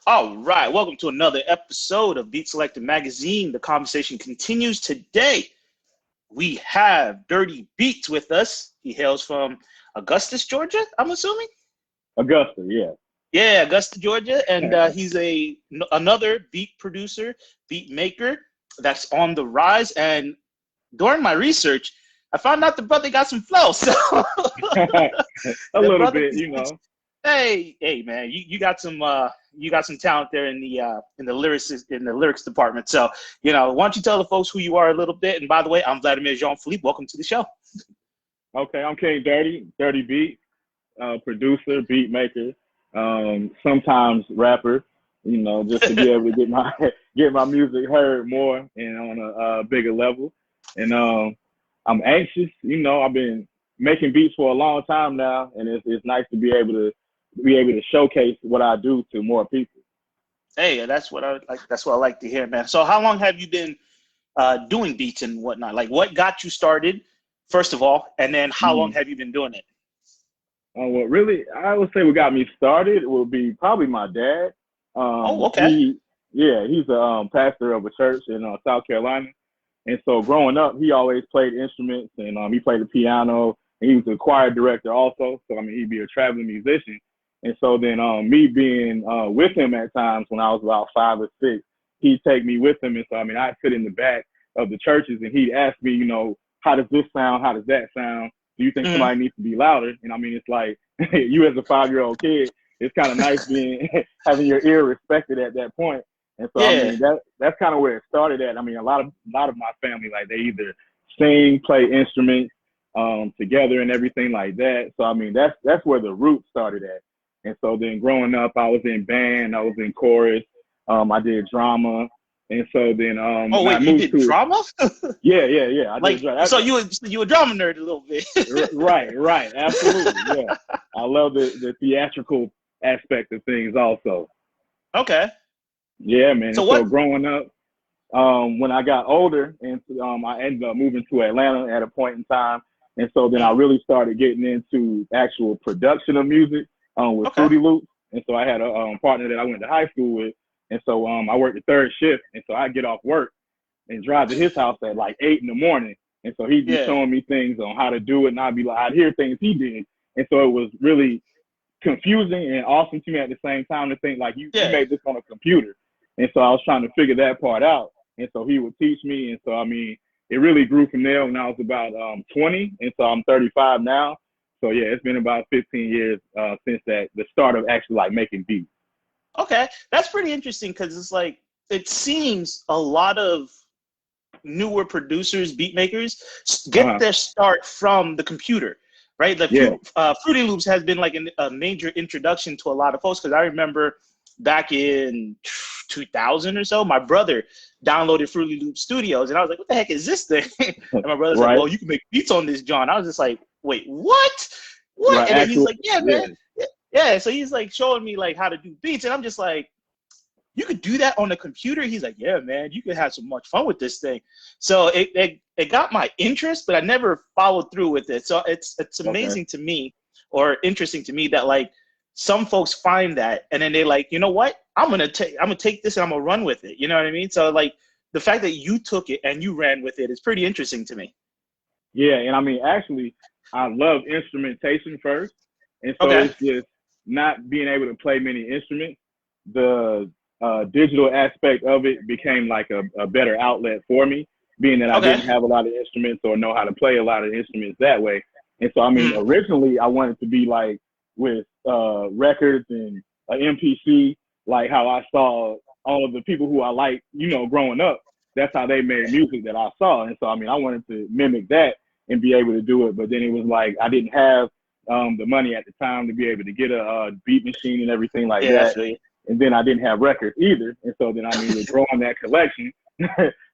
All right, welcome to another episode of Beat Selector Magazine. The conversation continues today. We have Durdy Beats with us. He hails from Augustus, Georgia, I'm assuming. Augusta, yeah. Yeah, Augusta, Georgia, and he's another beat producer, beat maker that's on the rise. And during my research, I found out the brother got some flow. So A the little brother, bit, you know. hey, man, you got some talent there in the lyrics department. So why don't you tell the folks who you are a little bit? And by the way, I'm Vladimir Jean-Philippe. Welcome to the show. Okay, I'm King Durdy Beat, producer, beat maker, sometimes rapper. Just to be able to get my get my music heard more and on a bigger level. And I'm anxious. I've been making beats for a long time now, and it's nice to be able to showcase what I do to more people. Hey, that's what I like. That's what I like to hear, man. So, how long have you been doing beats and whatnot? Like, what got you started, first of all, and then how long Mhm. have you been doing it? What really, I would say what got me started will be probably my dad. Oh, okay. He's a pastor of a church in South Carolina. And so growing up, he always played instruments, and he played the piano, and he was a choir director also. So, he'd be a traveling musician. And so then me being with him at times when I was about 5 or 6, he'd take me with him. And so, I'd sit in the back of the churches, and he'd ask me, how does this sound? How does that sound? Do you think Mhm. somebody needs to be louder? And it's like, you as a 5-year-old kid, it's kind of nice being having your ear respected at that point. And so Yeah. that's kind of where it started at. A lot of my family, like, they either sing, play instruments together and everything like that. So that's where the roots started at. And so then growing up, I was in band, I was in chorus, I did drama. And so then Oh, when I wait, you moved did to drama? yeah, I did Like, drama. so you a drama nerd a little bit. Right, absolutely, yeah. I love the theatrical aspect of things also. Okay. Yeah, man. So And so what? growing up, when I got older, and I ended up moving to Atlanta at a point in time, and so then I Mm, really started getting into actual production of music with okay. Fruity Loops, and so I had a partner that I went to high school with, and so I worked the third shift, and so I get off work and drive to his house at like 8 in the morning, and so he'd be Yeah. showing me things on how to do it, and I'd hear things he did, and so it was really confusing and awesome to me at the same time to think like you Yeah. made this on a computer. And so I was trying to figure that part out. And so he would teach me. And so it really grew from there when I was about 20. And so I'm 35 now. So yeah, it's been about 15 years since the start of actually like making beats. Okay. That's pretty interesting because it's like it seems a lot of newer producers, beat makers, get Uh-huh. their start from the computer, right? The Yeah. Fruity Loops has been like a major introduction to a lot of folks because I remember back in 2000 or so, my brother downloaded Fruity Loop Studios, and I was like, "What the heck is this thing?" And my brother's like, Right. "Well, you can make beats on this, John." I was just like, "Wait, what? What?" Right. And then he's Actual. like, "Yeah, Yeah. man, yeah." So he's like showing me like how to do beats, and I'm just like, you could do that on a computer? He's like, yeah, man, you could have so much fun with this thing. So it got my interest, but I never followed through with it. So it's Okay. amazing to me or interesting to me that like some folks find that and then they like, you know what? I'm gonna take this and I'm gonna run with it. You know what I mean? So like the fact that you took it and you ran with it is pretty interesting to me. Yeah. And actually, I love instrumentation first. And so Okay. it's just not being able to play many instruments. The digital aspect of it became like a better outlet for me, being that I Okay. didn't have a lot of instruments or know how to play a lot of instruments that way. And so, Mm, originally I wanted to be like with records and MPC, like how I saw all of the people who I like, growing up. That's how they made music that I saw. And so, I wanted to mimic that and be able to do it. But then it was like I didn't have the money at the time to be able to get a beat machine and everything like yeah, that. that's really And then I didn't have records either. And so then, with growing that collection,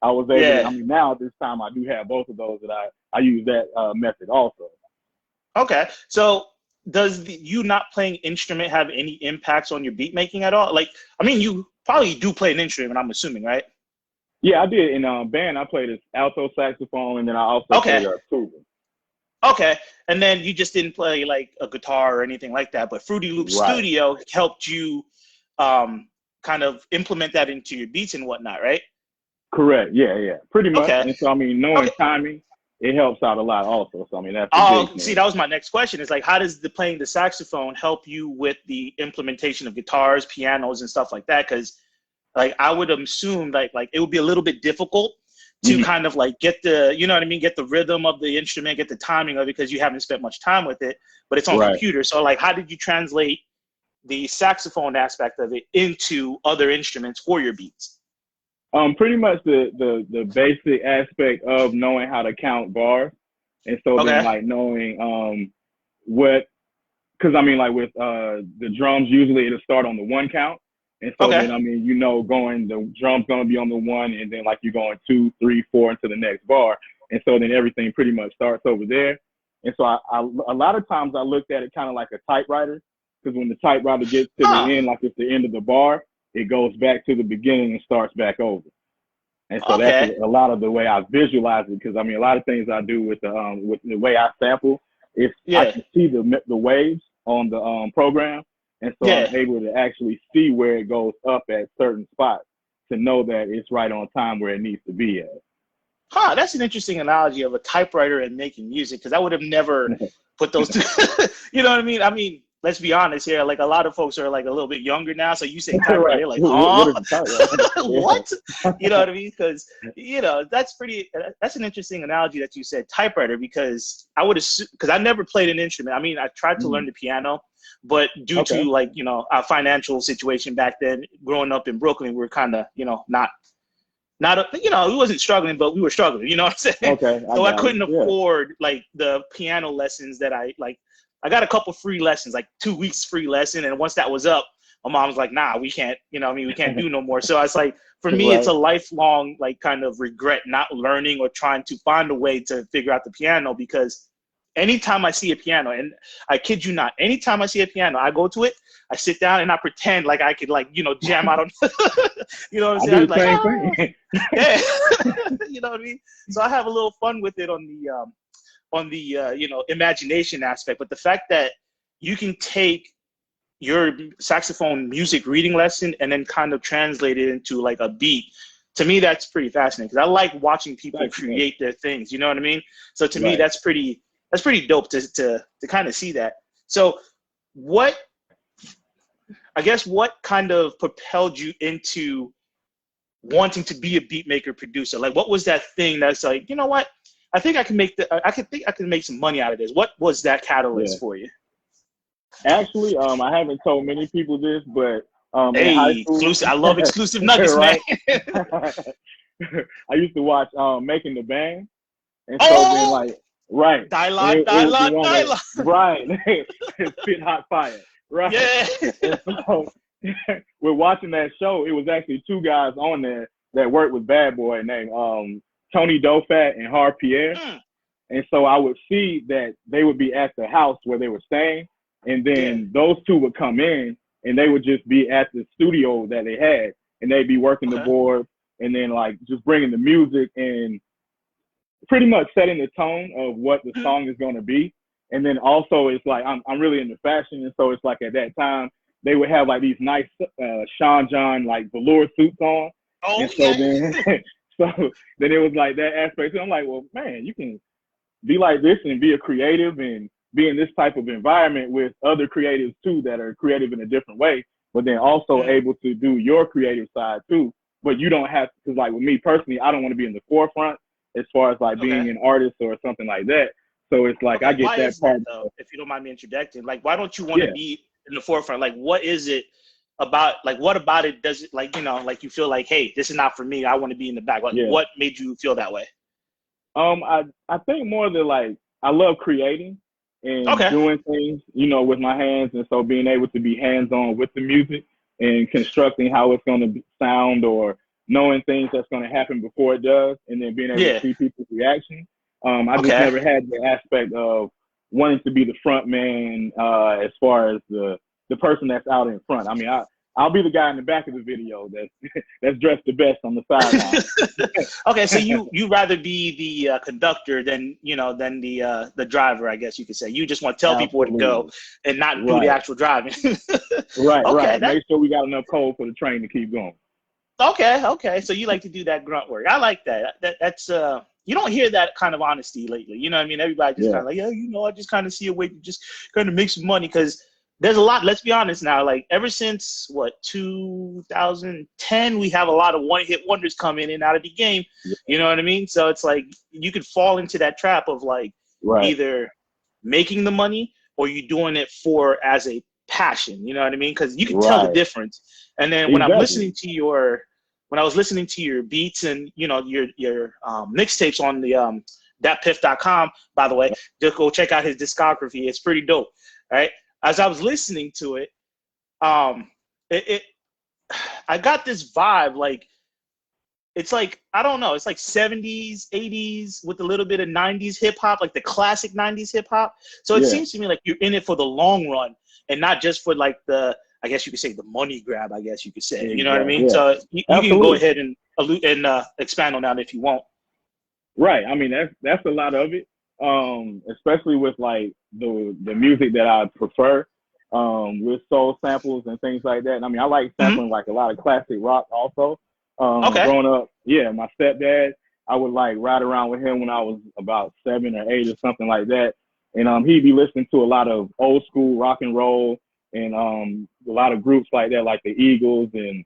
I was able to, yeah. now at this time, I do have both of those that I use that method also. Okay. So does you not playing instrument have any impacts on your beat making at all? Like, I mean, you probably do play an instrument, I'm assuming, right? Yeah, I did. In band, I played this alto saxophone, and then I also Okay. played a tuba. Okay. And then you just didn't play like a guitar or anything like that, but Fruity Loop Right. Studio helped you um kind of implement that into your beats and whatnot, right? Correct. Yeah. Pretty much. Okay. And so, I mean, knowing Okay. timing, it helps out a lot also. So, I mean, that's a Oh, big see, thing. that was my next question. Is like, how does playing the saxophone help you with the implementation of guitars, pianos, and stuff like that? Because like I would assume like it would be a little bit difficult to Mhm. kind of like get the, you know what I mean, get the rhythm of the instrument, get the timing of it because you haven't spent much time with it, but it's on Right. computer. So like, how did you translate the saxophone aspect of it into other instruments for your beats? Pretty much the basic aspect of knowing how to count bars. And so then Okay. like knowing what, because I mean like with the drums usually it'll start on the one count, and so Okay. then I mean the drum's gonna be on the one, and then like you're going 2, 3, 4 into the next bar, and so then everything pretty much starts over there. And so I a lot of times I looked at it kind of like a typewriter, because when the typewriter gets to Huh. the end, like it's the end of the bar, it goes back to the beginning and starts back over. And so that's Okay. a lot of the way I visualize it, because I mean a lot of things I do with the way I sample is I Yeah. can see the waves on the program, and so I'm Yeah. able to actually see where it goes up at certain spots to know that it's right on time where it needs to be at. Huh. That's an interesting analogy of a typewriter and making music because I would have never put those two. You know what I mean? I mean, let's be honest here. Like a lot of folks are like a little bit younger now, so you say typewriter, Right. they're like, What huh? is the typewriter? What? You know what I mean? Because that's an interesting analogy that you said typewriter, because I would assume, because I never played an instrument. I mean, I tried to learn the piano, but due to Okay. like our financial situation back then, growing up in Brooklyn, we were kind of not we wasn't struggling, but we were struggling. You know what I'm saying? Okay. I So I got it. couldn't Yeah. afford like the piano lessons that I like. I got a couple free lessons, like 2 weeks free lesson, and once that was up, my mom was like, "Nah, we can't. We can't do no more." So it's like for me, it's a Right. lifelong like kind of regret not learning or trying to find a way to figure out the piano, because anytime I see a piano, and I kid you not, anytime I see a piano, I go to it, I sit down and I pretend like I could like jam out on, you know what I'm I saying? do I'm the like, same ah, thing. yeah, you know what I mean? So I have a little fun with it on the imagination aspect, but the fact that you can take your saxophone music reading lesson and then kind of translate it into like a beat, to me that's pretty fascinating, because I like watching people Thanks, man. create their things, you know what I mean? So to me Right. that's pretty dope to kind of see that. So what what kind of propelled you into wanting to be a beat maker producer? Like what was that thing that's like, you know what, I think I can make some money out of this? What was that Yeah. catalyst for you? Actually, I haven't told many people this, but in high Hey, school, exclusive. I love exclusive nuggets, man. right? I used to watch Making the Band, and so then Oh, like, right, and dialogue, it was the dialogue, one where, dialogue. right, spit hot fire, right. Yeah. And so we're watching that show. It was actually 2 guys on there that worked with Bad Boy named Tony Dofat and Har Pierre. Mm, And so I would see that they would be at the house where they were staying, and yeah. then those 2 would come in, and they would just be at the studio that they had, and they'd be working the Okay. board, and then like just bringing the music and pretty much setting the tone of what the Mm. song is going to be. And then also it's like I'm really into fashion, and so it's like at that time they would have like these nice Sean John like velour suits on, Oh and so yeah. then so then it was like that aspect. So I'm like, well, man, you can be like this and be a creative and be in this type of environment with other creatives too that are creative in a different way, but then also Mm. able to do your creative side too. But you don't have, because like with me personally, I don't want to be in the forefront as far as like Okay. being an artist or something like that. So it's like Okay. I get Why that is that part. though? If you don't mind me interjecting, like, why don't you want to Yeah, be in the forefront? Like, what is it about? Like, what about it does it like like you feel like, hey, this is not for me. I want to be in the back. Like, yeah. what made you feel that way? I think more that like I love creating and Okay. doing things, with my hands, and so being able to be hands on with the music and constructing how it's going to sound, or knowing things that's going to happen before it does, and then being able to Yeah. see people's reaction. I just Okay. never had the aspect of wanting to be the front man as far as the person that's out in front. I mean, I'll be the guy in the back of the video that's dressed the best on the sideline. Okay, so you rather be the conductor than the driver, I guess you could say. You just want to tell people where to go and not do the actual driving. Right, okay, right. Make sure we got enough coal for the train to keep going. Okay. So you like to do that grunt work. I like that. That's you don't hear that kind of honesty lately. You know what I mean? Everybody just kind of like, yeah, I just kind of see a way to just kind of make some money because there's a lot. Let's be honest now. Like ever since 2010, we have a lot of one-hit wonders come in and out of the game. You know what I mean? So it's like you could fall into that trap of like either making the money or you doing it as a passion. You know what I mean? Because you can tell the difference. And then when I was listening to your beats and your mixtapes on the thatpiff.com, by the way, just go check out his discography. It's pretty dope. Right? As I was listening to it, I got this vibe like it's like I don't know, it's like 70s, 80s with a little bit of 90s hip hop, like the classic 90s hip hop. So it seems to me like you're in it for the long run and not just for like I guess you could say the money grab, I guess you could say. You know what I mean? So you can go ahead and expand on that if you want. Right. I mean, that's a lot of it. Especially with like the music that I prefer, with soul samples and things like that. And I mean, I like sampling like a lot of classic rock also. Growing up, my stepdad, I would like ride around with him when I was about 7 or 8 or something like that. And he'd be listening to a lot of old school rock and roll and a lot of groups like that, like the Eagles and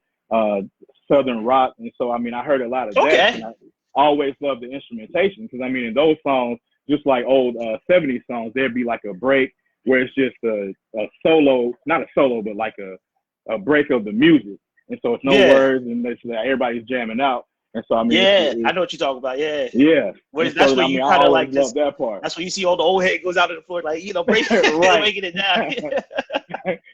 Southern rock. And so, I mean, I heard a lot of that. And I always loved the instrumentation because, I mean, in those songs, just like old 70s songs, there'd be like a break where it's just a solo, not a solo, but like a break of the music. And so it's no words and it's like everybody's jamming out. And so, I mean, I know what you're talking about. Yeah. That's what you kind of like just, that part. That's when you see all the old head goes out on the floor, like, breaking it down.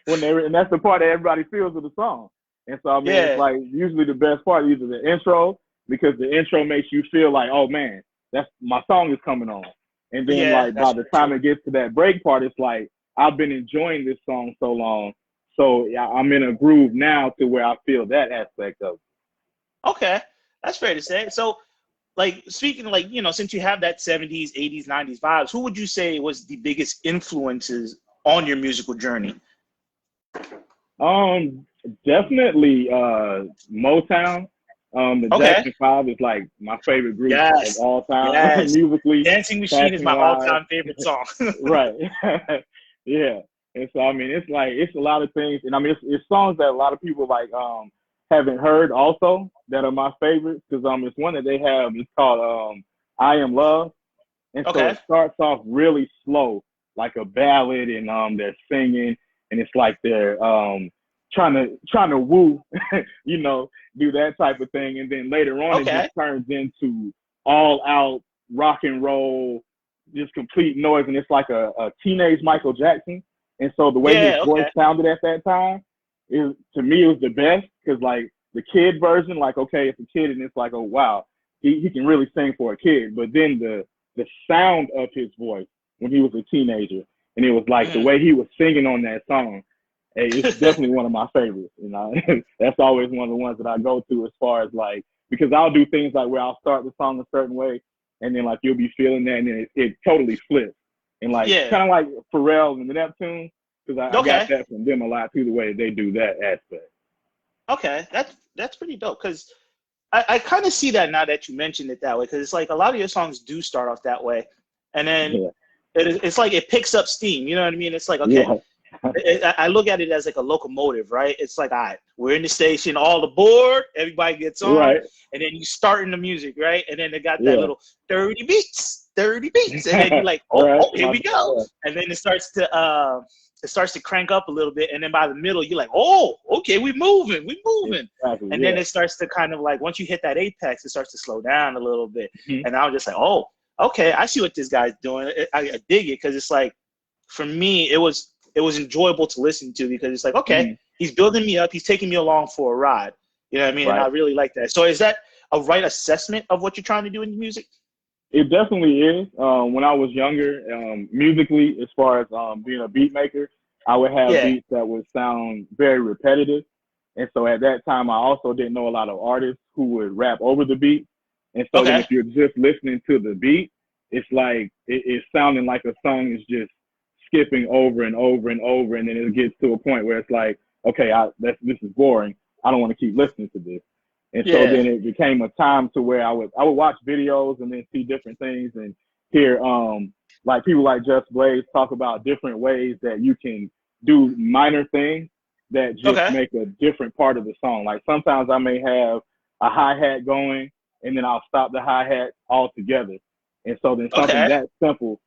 And that's the part that everybody feels of the song. And so, I mean, it's like usually the best part is either the intro, because the intro makes you feel like, oh man, that's my song is coming on. And then like by the time it gets to that break part, it's like, I've been enjoying this song so long. So I'm in a groove now to where I feel that aspect of it. Okay. That's fair to say. So like speaking like, since you have that 70s, 80s, 90s vibes, who would you say was the biggest influences on your musical journey? Definitely Motown. The Jackson 5 is like my favorite group of all time musically. Dancing Machine is my all-time favorite song. Right. Yeah. And so I mean it's a lot of things, and I mean it's songs that a lot of people like haven't heard also that are my favorites, because it's one that they have, it's called I Am Love. And so it starts off really slow, like a ballad, and they're singing, and it's like they're trying to woo, do that type of thing. And then later on, it just turns into all out rock and roll, just complete noise. And it's like a teenage Michael Jackson. And so the way his voice sounded at that time, to me, it was the best, because like the kid version, like, okay, it's a kid and it's like, oh, wow, he can really sing for a kid. But then the sound of his voice when he was a teenager, and it was like the way he was singing on that song, hey, it's definitely one of my favorites. That's always one of the ones that I go to as far as like, because I'll do things like where I'll start the song a certain way, and then like you'll be feeling that, and then it totally flips. And like kind of like Pharrell and the Neptune, because I got that from them a lot too, the way they do that aspect. Okay, that's pretty dope, because I kind of see that now that you mentioned it that way, because it's like a lot of your songs do start off that way, and then it's like it picks up steam. You know what I mean? It's like, okay, I look at it as like a locomotive, right? It's like, all right, we're in the station, all aboard, everybody gets on, and then you start in the music, right? And then they got that little 30 beats, and then you're like, oh, here we go, and then it starts to crank up a little bit, and then by the middle you're like, oh, okay, we moving, and then it starts to kind of like, once you hit that apex, it starts to slow down a little bit, and I was just like, oh, okay, I see what this guy's doing. I dig it, because it's like, for me, it was enjoyable to listen to, because it's like, okay, he's building me up, he's taking me along for a ride. You know what I mean? And I really like that. So is that a right assessment of what you're trying to do in your music? It definitely is. When I was younger, musically, as far as being a beat maker, I would have beats that would sound very repetitive. And so at that time, I also didn't know a lot of artists who would rap over the beat. And so then Okay. if you're just listening to the beat, it's like it's sounding like a song is just skipping over and over and over, and then it gets to a point where it's like, okay, this is boring. I don't want to keep listening to this. And so Yeah. then it became a time to where I would watch videos and then see different things and hear like people like Just Blaze talk about different ways that you can do minor things that just Okay. make a different part of the song. Like sometimes I may have a hi-hat going and then I'll stop the hi-hat altogether. And so then something Okay. that simple,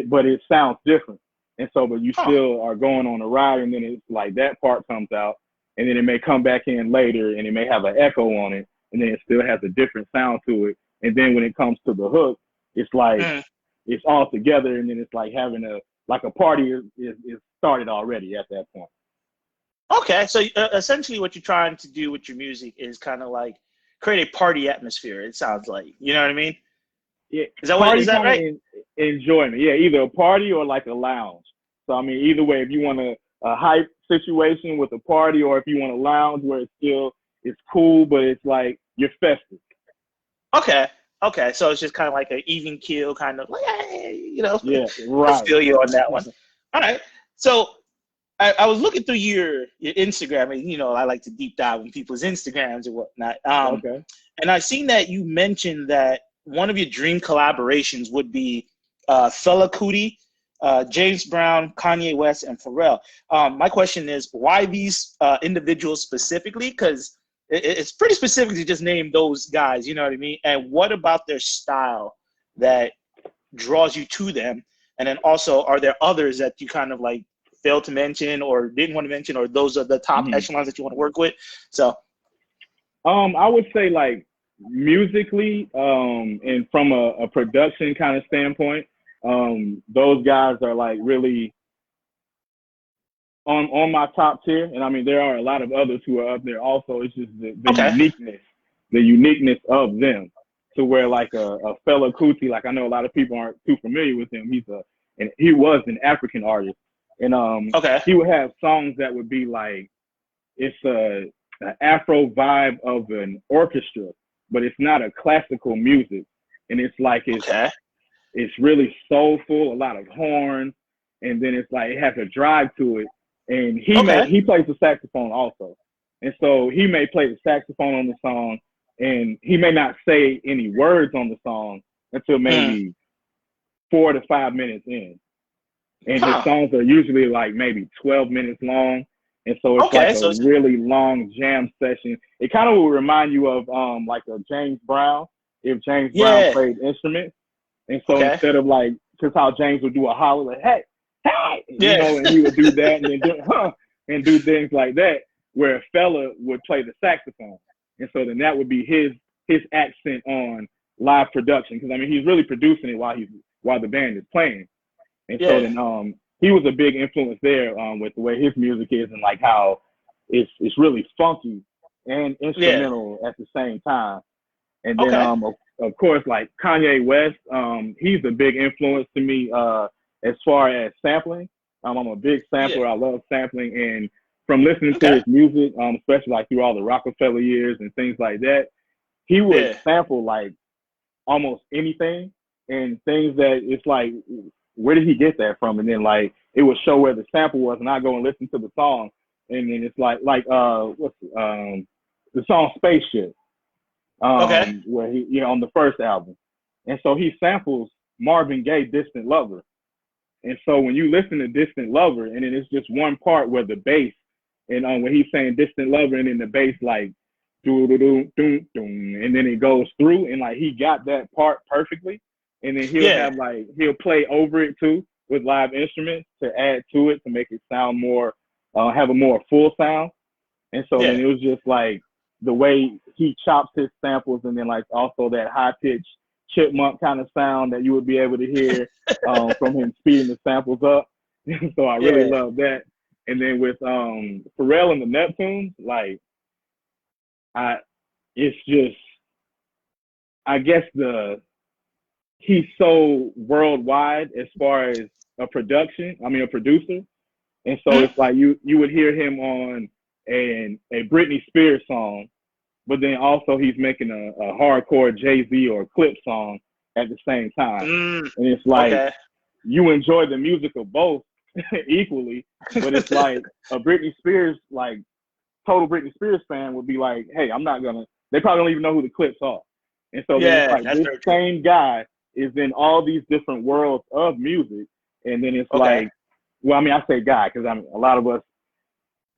but it sounds different. And so, but you Huh. still are going on a ride, and then it's like that part comes out, and then it may come back in later, and it may have an echo on it, and then it still has a different sound to it. And then when it comes to the hook, it's like Mm. it's all together, and then it's like having a party is started already at that point. Okay. So essentially, what you're trying to do with your music is kind of like create a party atmosphere. It sounds like, you know what I mean? Yeah, Is party that kind of right? enjoyment. Yeah, either a party or like a lounge. So I mean, either way, if you want a hype situation with a party, or if you want a lounge where it's cool, but it's like you're festive. Okay. Okay. So it's just kind of like an even keel kind of like, hey, Yeah, I right. feel you on that one. All right. So I was looking through your Instagram, and I like to deep dive in people's Instagrams and whatnot. Okay. And I seen that you mentioned that one of your dream collaborations would be Fela Kuti, James Brown, Kanye West, and Pharrell. My question is, why these individuals specifically? Because it's pretty specific to just name those guys. You know what I mean? And what about their style that draws you to them? And then also, are there others that you kind of like failed to mention or didn't want to mention, or those are the top Mm-hmm. echelons that you want to work with? So, I would say like musically, and from a production kind of standpoint, those guys are like really on my top tier. And I mean, there are a lot of others who are up there also. It's just okay. the uniqueness of them, to where like a Fela Kuti, like I know a lot of people aren't too familiar with him. And he was an African artist, and Okay. he would have songs that would be like it's a Afro vibe of an orchestra, but it's not a classical music, and it's like Okay. it's really soulful, a lot of horns, and then it's like it has a drive to it. And Okay. he plays the saxophone also, and so he may play the saxophone on the song, and he may not say any words on the song until Mm. maybe 4 to 5 minutes in. And his Huh. songs are usually like maybe 12 minutes long. And so it's like Okay. a So it's really long jam session. It kind of will remind you of like a James Brown, if James Brown yeah. played instruments. And so Okay. instead of like just how James would do a holler like, hey, hey, Yeah. and he would do that and then do and do things like that, where a fella would play the saxophone. And so then that would be his accent on live production. Because I mean he's really producing it while the band is playing. And so Yeah. then he was a big influence there with the way his music is and like how it's really funky and Yeah. instrumental at the same time. And then Okay. of course like Kanye West, he's a big influence to me as far as sampling. I'm a big Yeah. sampler. I love sampling, and from listening to Okay. his music, especially like through all the Rockefeller years and things like that, he would Yeah. sample like almost anything and things that it's like, where did he get that from? And then like it would show where the sample was, and I go and listen to the song, and then it's like what's the song Spaceship, Okay. where he on the first album, and so he samples Marvin Gaye Distant Lover, and so when you listen to Distant Lover, and then it's just one part where the bass, and when he's saying Distant Lover, and then the bass like do do do do do, and then it goes through, and like he got that part perfectly, and then Yeah. he'll play over it too with live instruments to add to it to make it sound more, have a more full sound, and so then Yeah. it was just like the way he chops his samples, and then like also that high pitched chipmunk kind of sound that you would be able to hear from him speeding the samples up. So I really Yeah. love that. And then with Pharrell and the Neptunes, like I it's just I guess he's so worldwide as far as a producer. And so Hmm? it's like you would hear him on a Britney Spears song, but then also he's making a hardcore Jay-Z or Clip song at the same time. And it's like, okay. you enjoy the music of both equally, but it's like a Britney Spears, like total Britney Spears fan would be like, hey, they probably don't even know who the Clips are. And so then it's like this same guy is in all these different worlds of music. And then it's like, well, I mean, I say guy because I mean, a lot of us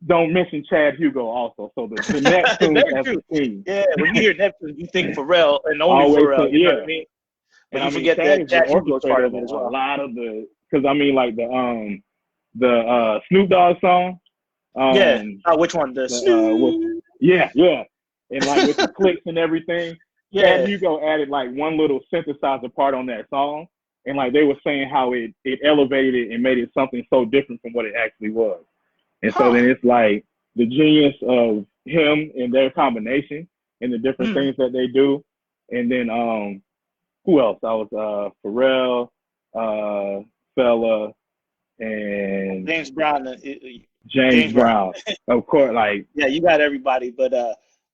don't mention Chad Hugo also. So the Neptunes as a team. Yeah, when you hear Neptunes, you think Pharrell and only Pharrell. You know what I mean? But you forget that Chad Hugo's part of it as well. A lot of because I mean, like the Snoop Dogg song. Which one? The Snoop. Yeah. And like with the clicks and everything. Yeah. Chad Hugo added like one little synthesizer part on that song. And like they were saying how it elevated it and made it something so different from what it actually was. And so then it's like the genius of him and their combination and the different things that they do. And then who else? I was Pharrell, Fella, and James Brown. James Brown. Of course, like yeah, you got everybody. But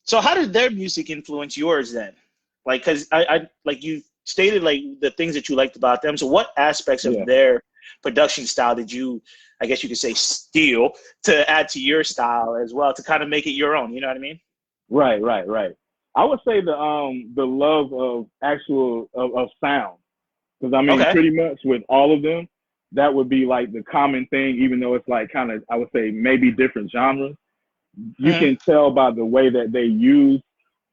so how did their music influence yours then? Like, cause I like you stated like the things that you liked about them. So what aspects of their production style did you, I guess you could say, steal to add to your style as well to kind of make it your own? You know what I mean? Right. I would say the love of actual of sound, because I mean pretty much with all of them, that would be like the common thing. Even though it's like kind of, I would say maybe different genres, you can tell by the way that they use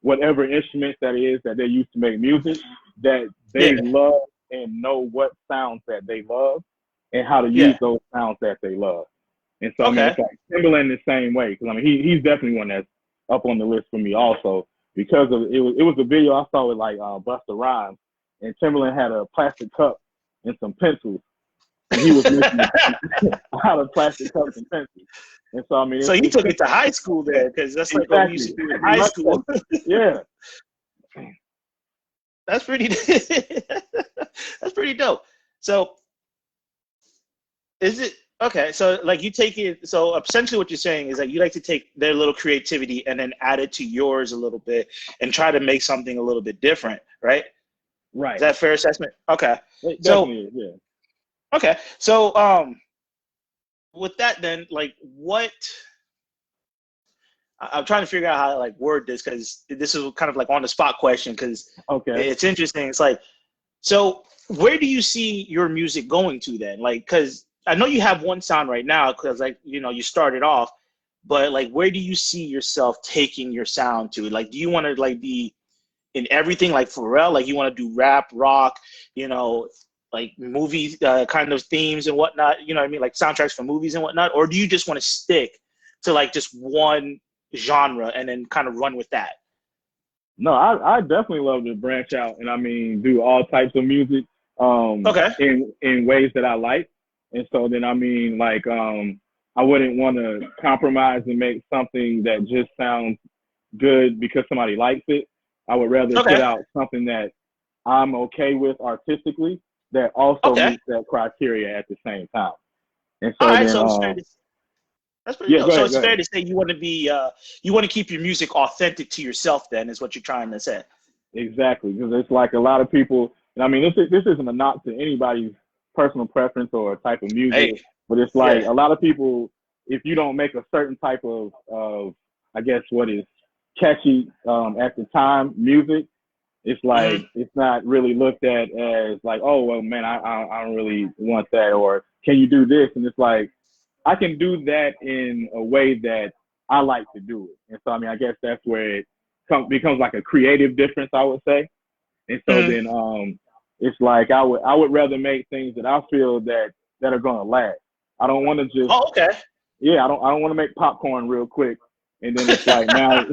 whatever instruments that is that they use to make music, that they love and know what sounds that they love and how to use those sounds that they love. And so I mean, it's like Timberland the same way, because I mean he's definitely one that's up on the list for me also, because of it was a video I saw with like Busta Rhymes, and Timberland had a plastic cup and some pencils, and he was making out of plastic cups and pencils. And so I mean, so you took it to high school there, because that's like what we used to do in high school. Yeah, that's pretty. That's pretty dope. So is it okay? So like you take it. So essentially, what you're saying is that you like to take their little creativity and then add it to yours a little bit and try to make something a little bit different, right? Right. Is that a fair assessment? Okay. It definitely is, yeah. Okay. So with that then, like what I'm trying to figure out how to like word this, because this is kind of like on the spot question, because it's interesting. It's like, so where do you see your music going to then? Like, because I know you have one sound right now, because like, you know, you started off, but like, where do you see yourself taking your sound to? Like, do you want to like be in everything like Pharrell? Like you want to do rap, rock, you know, like movie kind of themes and whatnot, you know what I mean? Like soundtracks for movies and whatnot? Or do you just want to stick to like just one genre and then kind of run with that? No, I definitely love to branch out and I mean do all types of music in ways that I like. And so then I mean like I wouldn't want to compromise and make something that just sounds good because somebody likes it. I would rather put out something that I'm okay with artistically that also meets that criteria at the same time. And so that's pretty dope. So it's fair to say you want to be, you want to keep your music authentic to yourself then, is what you're trying to say. Exactly, because it's like a lot of people, and I mean, this isn't a knock to anybody's personal preference or type of music, but it's like a lot of people, if you don't make a certain type of I guess what is catchy at the time music, it's like it's not really looked at as like, oh well man, I don't really want that, or can you do this? And it's like I can do that in a way that I like to do it. And so I mean I guess that's where it becomes like a creative difference, I would say. And so then it's like I would rather make things that I feel that are gonna last. I don't want to just I don't want to make popcorn real quick and then it's like now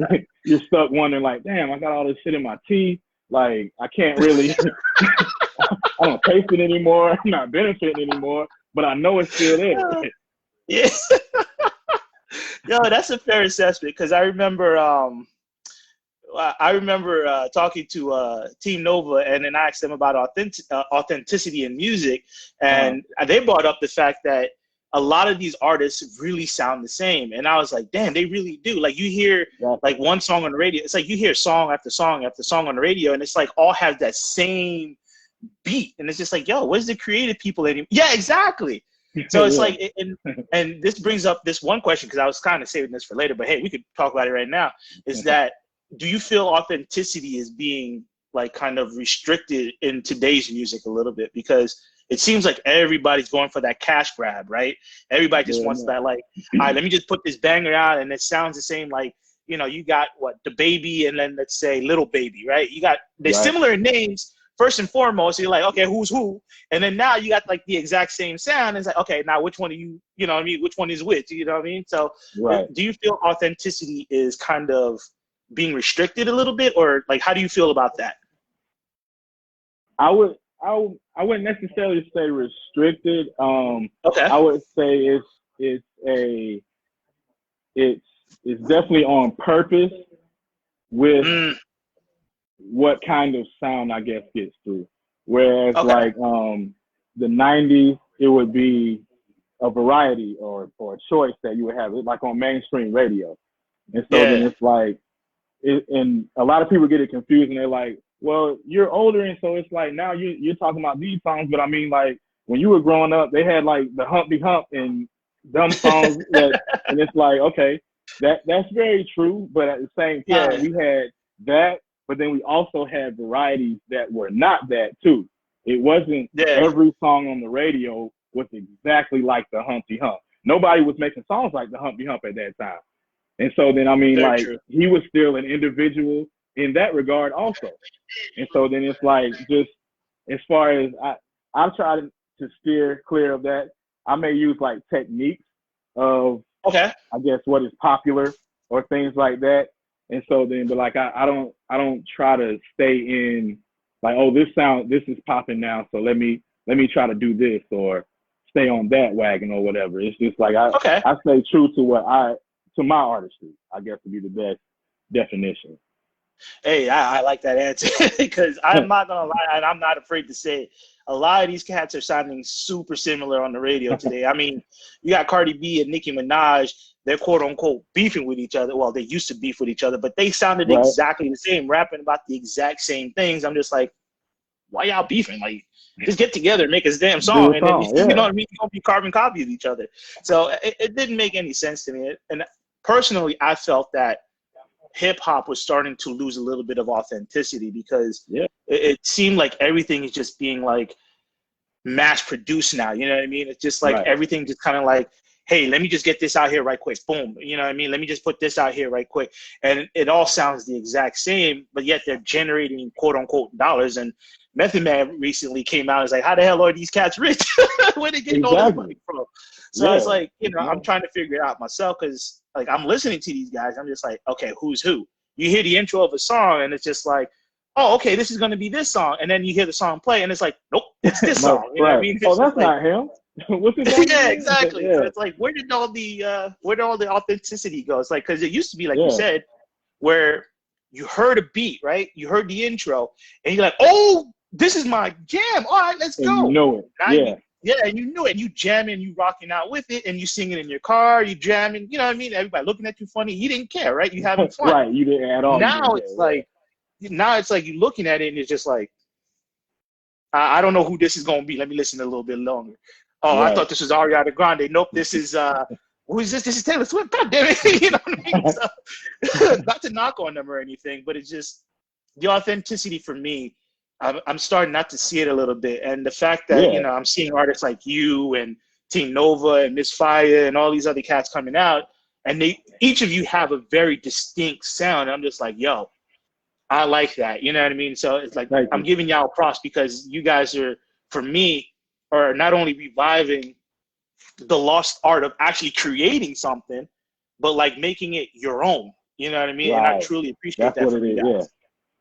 you're stuck wondering like, damn, I got all this shit in my teeth. Like, I can't really, I don't taste it anymore. I'm not benefiting anymore, but I know it's still there. Yeah. Yo, that's a fair assessment, because I remember talking to Team Nova, and then I asked them about authenticity in music, and they brought up the fact that a lot of these artists really sound the same. And I was like, damn, they really do. Like you hear like one song on the radio. It's like you hear song after song after song on the radio, and it's like all has that same beat. And it's just like, yo, where's the creative people anymore? Yeah, exactly. So it's like, and this brings up this one question, because I was kind of saving this for later, but hey, we could talk about it right now, is that, do you feel authenticity is being like kind of restricted in today's music a little bit? Because it seems like everybody's going for that cash grab, right? Everybody just wants that, like, all right, let me just put this banger out and it sounds the same. Like, you know, you got what, the Baby, and then let's say Little Baby, right? You got, they're similar in names first and foremost. So you're like, okay, who's who? And then now you got like the exact same sound. It's like, okay, now which one are you, you know what I mean? Which one is which, you know what I mean? So do you feel authenticity is kind of being restricted a little bit, or like, how do you feel about that? I wouldn't necessarily say restricted. I would say it's definitely on purpose with what kind of sound, I guess, gets through. Whereas like the 90s, it would be a variety or a choice that you would have, like on mainstream radio. And so then it's like, and a lot of people get it confused, and they're like, well, you're older, and so it's like now you're talking about these songs, but I mean, like, when you were growing up, they had like the Humpty Hump and dumb songs and it's like, okay, that's very true, but at the same time, we had that, but then we also had varieties that were not that too. It wasn't every song on the radio was exactly like the Humpty Hump. Nobody was making songs like the Humpty Hump at that time. And so then, I mean, like, he was still an individual in that regard also. And so then it's like, just as far as I've tried to steer clear of that. I may use like techniques of, I guess, what is popular or things like that. And so then, but like, I don't try to stay in like, oh, this is popping now, so let me try to do this or stay on that wagon or whatever. It's just like, I stay true to to my artistry, I guess, would be the best definition. Hey, I like that answer, because I'm not gonna lie, and I'm not afraid to say it. A lot of these cats are sounding super similar on the radio today. I mean, you got Cardi B and Nicki Minaj. They're quote unquote beefing with each other. Well, they used to beef with each other, but they sounded exactly the same, rapping about the exact same things. I'm just like, why y'all beefing? Like, just get together and make a damn song, and then you know what I mean. You don't be carbon copy of each other. So it didn't make any sense to me. And personally, I felt that hip hop was starting to lose a little bit of authenticity, because it seemed like everything is just being like mass produced now. You know what I mean? It's just like everything just kind of like, hey, let me just get this out here right quick. Boom. You know what I mean? Let me just put this out here right quick. And it all sounds the exact same, but yet they're generating quote unquote dollars. And Method Man recently came out and was like, how the hell are these cats rich? Where they getting all this money from? So it's like, you know, I'm trying to figure it out myself, because like I'm listening to these guys. I'm just like, okay, who's who? You hear the intro of a song and it's just like, oh, okay, this is going to be this song. And then you hear the song play and it's like, nope, it's this song. You know what I mean? It's that's not him. What's his name? Yeah, exactly. So it's like, where did all the authenticity go? It's like, because it used to be, like you said, where you heard a beat, right? You heard the intro and you're like, oh, this is my jam. All right, let's go. You know it. And you knew it. You jamming, you rocking out with it, and you singing in your car, you jamming, you know what I mean? Everybody looking at you funny. You didn't care, right? You having fun. Right, you didn't at all. Now it's like you looking at it and it's just like, I don't know who this is going to be. Let me listen a little bit longer. Oh, I thought this was Ariana Grande. Nope, this is, who is this? This is Taylor Swift. God damn it. You know what I mean? So, not to knock on them or anything, but it's just the authenticity for me. I'm starting not to see it a little bit. And the fact that, you know, I'm seeing artists like you and Team Nova and Miss Fire and all these other cats coming out, and each of you have a very distinct sound. I'm just like, yo, I like that. You know what I mean? So it's like, I'm giving y'all props, because you guys are, for me, are not only reviving the lost art of actually creating something, but like making it your own. You know what I mean? And I truly appreciate that from you guys.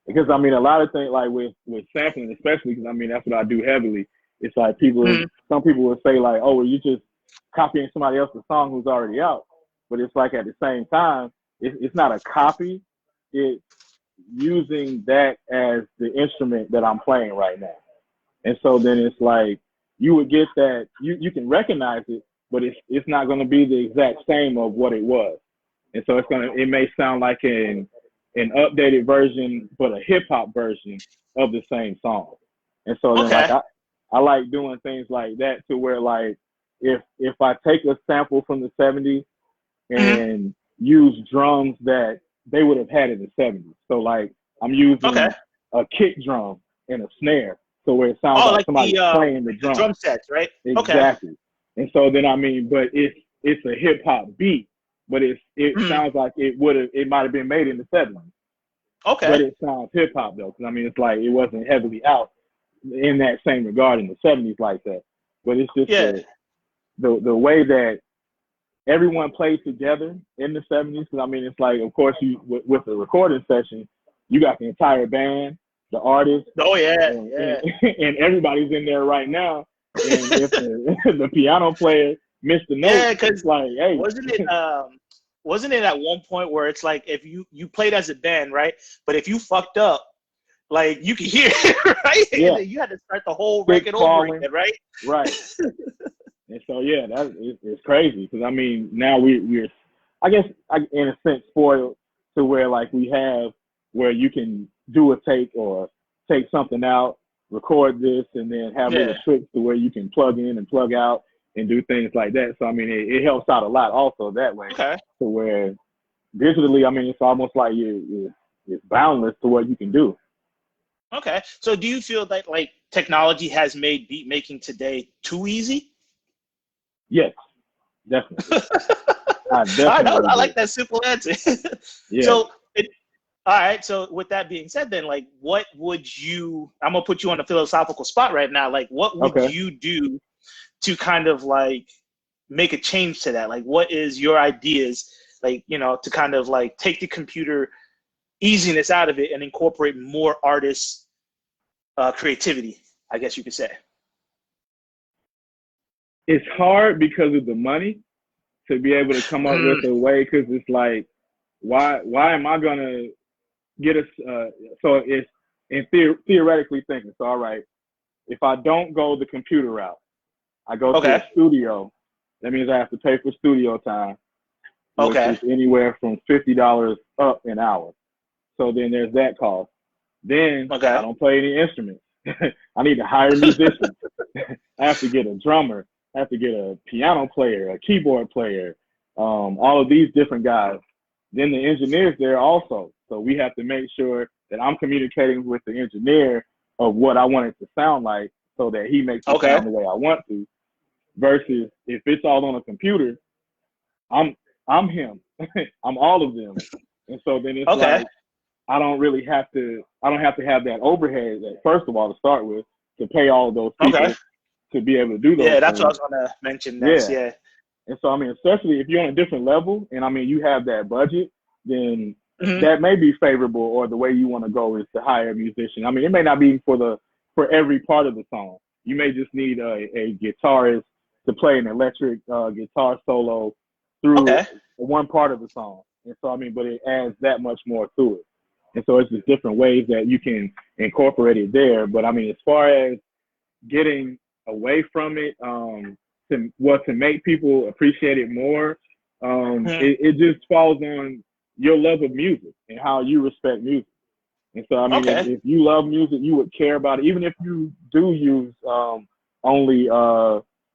Because I mean, a lot of things like with sampling, especially, because I mean that's what I do heavily. It's like some people will say like, "Oh, well, you just copying somebody else's song who's already out," but it's like at the same time, it's not a copy. It's using that as the instrument that I'm playing right now, and so then it's like you would get that you can recognize it, but it's not going to be the exact same of what it was. And so it may sound like an updated version, but a hip hop version of the same song. And so then like Okay. I like doing things like that to where like if I take a sample from the 70s Hmm. and use drums that they would have had in the 70s. So like I'm Okay. using a kick drum and a snare. So where it sounds Oh, like like somebody's playing the the drum. drum sets, right? Okay. Exactly. And so then I mean, but it's a hip hop beat, but it Hmm. sounds like it might have been made in the 70s, Okay. but it sounds hip hop though. Because I mean, it's like it wasn't heavily out in that same regard in the 70s like that. But it's just Yeah. the way that everyone played together in the 70s. Because I mean, it's like, of course, you with the recording session, you got the entire band, the artist, Oh yeah. and, Yeah. and everybody's in there right now. And if the piano player missed the note, Yeah, it's because like, hey, wasn't it wasn't it at one point where it's like if you played as a band, right? But if you fucked up, like you could hear it, right? And yeah, then you had to start the whole sticks record over falling, again, right? right? And so yeah, it's crazy because I mean now we're I guess in a sense spoiled to where like we have where you can do a take or take something out, record this, and then have little Yeah. tricks to where you can plug in and plug out and do things like that. So I mean it helps out a lot also that way Okay. to where digitally I mean it's almost like it's boundless to what you can do. Okay. So do you feel that like technology has made beat making today too easy? Yes, definitely. I All right, definitely I do. like that simple answer. Yeah. So, all right. So, with that being said, then, like, what would you? I'm gonna put you on a philosophical spot right now. Like, what would Okay. you do to kind of like make a change to that? Like, what is your ideas? Like, to kind of like take the computer easiness out of it and incorporate more artist creativity. I guess you could say. It's hard because of the money to be able to come up with Mm, a way because it's like why am I gonna get us so it's in theoretically thinking so all right if I don't go the computer route I go to a okay. studio that means I have to pay for studio time which Okay. is anywhere from $50 up an hour so then there's that cost then I Okay. don't play any instruments I need to hire musicians I have to get a drummer I have to get a piano player a keyboard player all of these different guys. Then the engineer's there also. So we have to make sure that I'm communicating with the engineer of what I want it to sound like so that he makes it Okay. sound the way I want to. Versus if it's all on a computer, I'm I'm him. I'm all of them. And so then it's Okay. like I don't have to have that overhead that first of all to start with to pay all of those Okay. people to be able to do those Yeah, that's what I things. was gonna mention next. Yeah. Yeah. And so, I mean, especially if you're on a different level and I mean, you have that budget, then Hmm. that may be favorable or the way you want to go is to hire a musician. I mean, it may not be for every part of the song. You may just need a guitarist to play an electric guitar solo through Okay. one part of the song. And so, I mean, but it adds that much more to it. And so it's just different ways that you can incorporate it there. But I mean, as far as getting away from it, to make people appreciate it more, Mhm. it just falls on your love of music and how you respect music. And so, I mean, Okay. if you love music, you would care about it, even if you do use only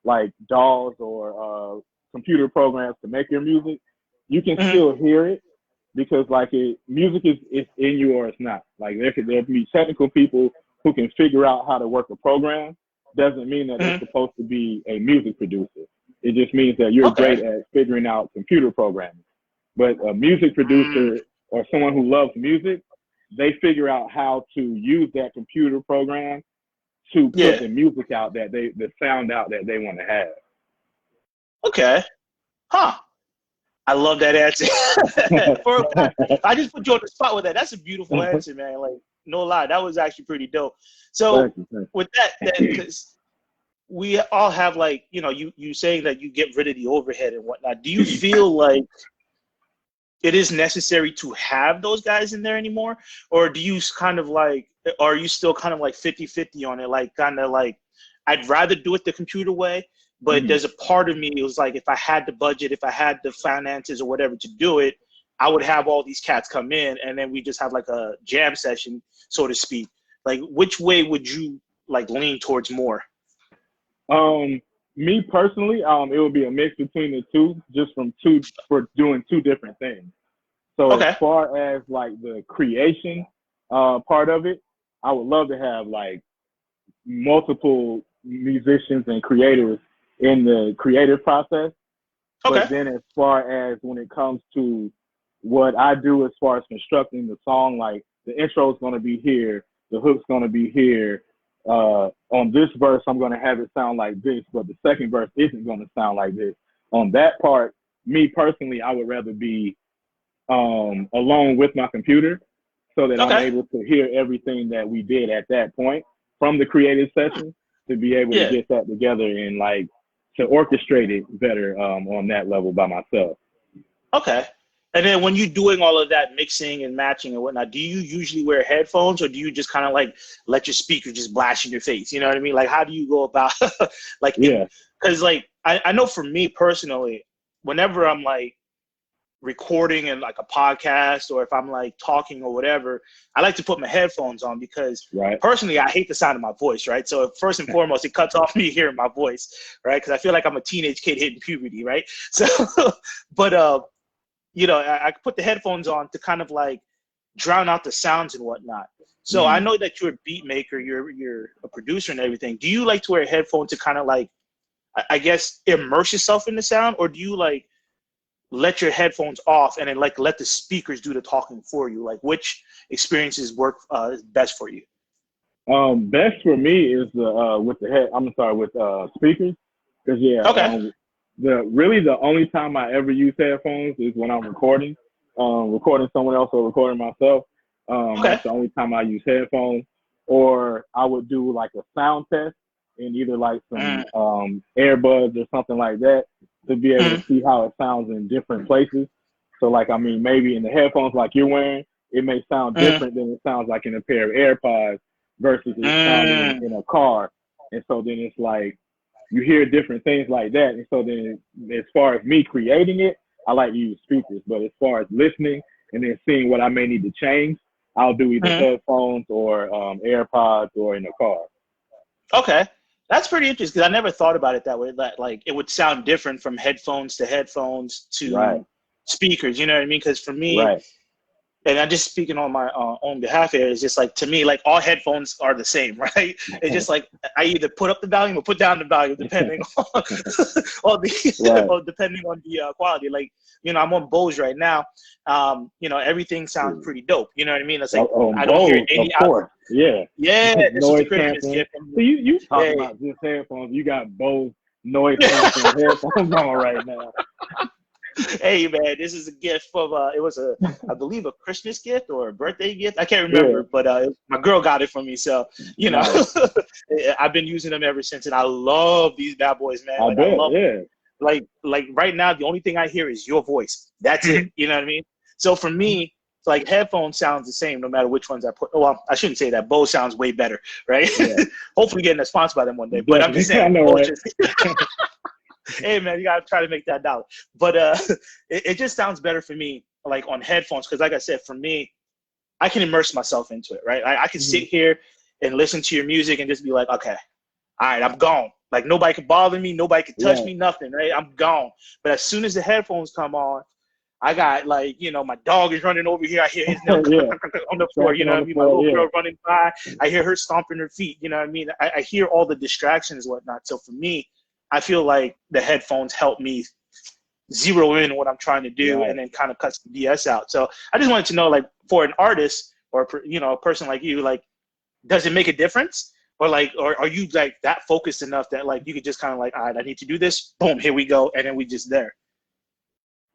like DAWs or computer programs to make your music, you can Mhm. still hear it because like music is in you or it's not. Like there can be technical people who can figure out how to work a program. Doesn't mean that they're Mhm. supposed to be a music producer. It just means that you're Okay. great at figuring out computer programming. But a music Mm. producer or someone who loves music, they figure out how to use that computer program to put Yeah. the music out the sound out that they want to have. Okay. Huh. I love that answer. For I just put you on the spot with that. That's a beautiful answer, man. Like, no lie, that was actually pretty dope. So Thank you. Thank with that, then, because we all have like, you saying that you get rid of the overhead and whatnot. Do you feel like it is necessary to have those guys in there anymore? Or do you kind of like, or are you still kind of like 50-50 on it? Like, kind of like, I'd rather do it the computer way, But there's a part of me, it was like, if I had the budget, if I had the finances or whatever to do it, I would have all these cats come in and then we just have like a jam session, so to speak. Like, which way would you like lean towards more? Me personally, it would be a mix between the two, just for doing two different things. So Okay. as far as like the creation part of it, I would love to have like multiple musicians and creators in the creative process. Okay. But then as far as when it comes to what I do as far as constructing the song, like the intro is going to be here, the hook's going to be here. On this verse, I'm going to have it sound like this, but the second verse isn't going to sound like this. On that part, me personally, I would rather be alone with my computer so that I'm able to hear everything that we did at that point from the creative session, to be able to get that together and like to orchestrate it better on that level by myself. Okay. And then when you're doing all of that mixing and matching and whatnot, do you usually wear headphones, or do you just kind of like let your speaker just blast in your face? You know what I mean? Like, how do you go about like, because like, I know for me personally, whenever I'm like recording in like a podcast, or if I'm like talking or whatever, I like to put my headphones on because personally, I hate the sound of my voice, right? So first and foremost, it cuts off me hearing my voice, right? Because I feel like I'm a teenage kid hitting puberty, right? So, but you know, I put the headphones on to kind of like drown out the sounds and whatnot. So I know that you're a beat maker, you're a producer and everything. Do you like to wear a headphone to kind of like, I guess, immerse yourself in the sound, or do you like let your headphones off and then like let the speakers do the talking for you? Like, which experiences work best for you? Best for me is with speakers, because the only time I ever use headphones is when I'm recording someone else or recording myself. That's the only time I use headphones. Or I would do like a sound test in either like some earbuds or something like that, to be able to see how it sounds in different places. So like, I mean, maybe in the headphones like you're wearing, it may sound different than it sounds like in a pair of AirPods versus it sounding in a car. And so then it's like, you hear different things like that. And so then as far as me creating it, I like to use speakers. But as far as listening and then seeing what I may need to change, I'll do either headphones or AirPods or in the car. Okay. That's pretty interesting, because I never thought about it that way, that like it would sound different from headphones to speakers, you know what I mean? Because for me, and I'm just speaking on my own behalf here, it's just like, to me, like all headphones are the same, right? It's just like I either put up the volume or put down the volume, depending on, or depending on the quality. Like, you know, I'm on Bose right now. You know, everything sounds pretty dope. You know what I mean? It's like I don't hear any output. Yeah. This is the Christmas gift. So you talking about just headphones? You got Bose noise canceling headphones on right now. Hey man, this is a gift from it was I believe a Christmas gift or a birthday gift. I can't remember, but my girl got it for me. So, you know, I've been using them ever since, and I love these bad boys, man. I love them. Like right now, the only thing I hear is your voice. That's it. You know what I mean? So for me, it's like headphones sounds the same no matter which ones I put. Well, I shouldn't say that. Bose sounds way better, right? Hopefully getting a sponsor by them one day. But I'm just saying. Hey man, you gotta try to make that dollar. But it just sounds better for me, like on headphones, because like I said, for me, I can immerse myself into it, right? I can sit here and listen to your music and just be like, okay, all right, I'm gone. Like nobody can bother me, nobody can touch me, nothing, right? I'm gone. But as soon as the headphones come on, I got like, you know, my dog is running over here. I hear his nail on the floor, you know what I mean? My little girl running by. I hear her stomping her feet, you know what I mean? I hear all the distractions and whatnot. So for me, I feel like the headphones help me zero in what I'm trying to do and then kind of cut the BS out. So I just wanted to know, like, for an artist or, you know, a person like you, like, does it make a difference? Or like, or are you like that focused enough that like you could just kind of like, all right, I need to do this. Boom, here we go. And then we just there.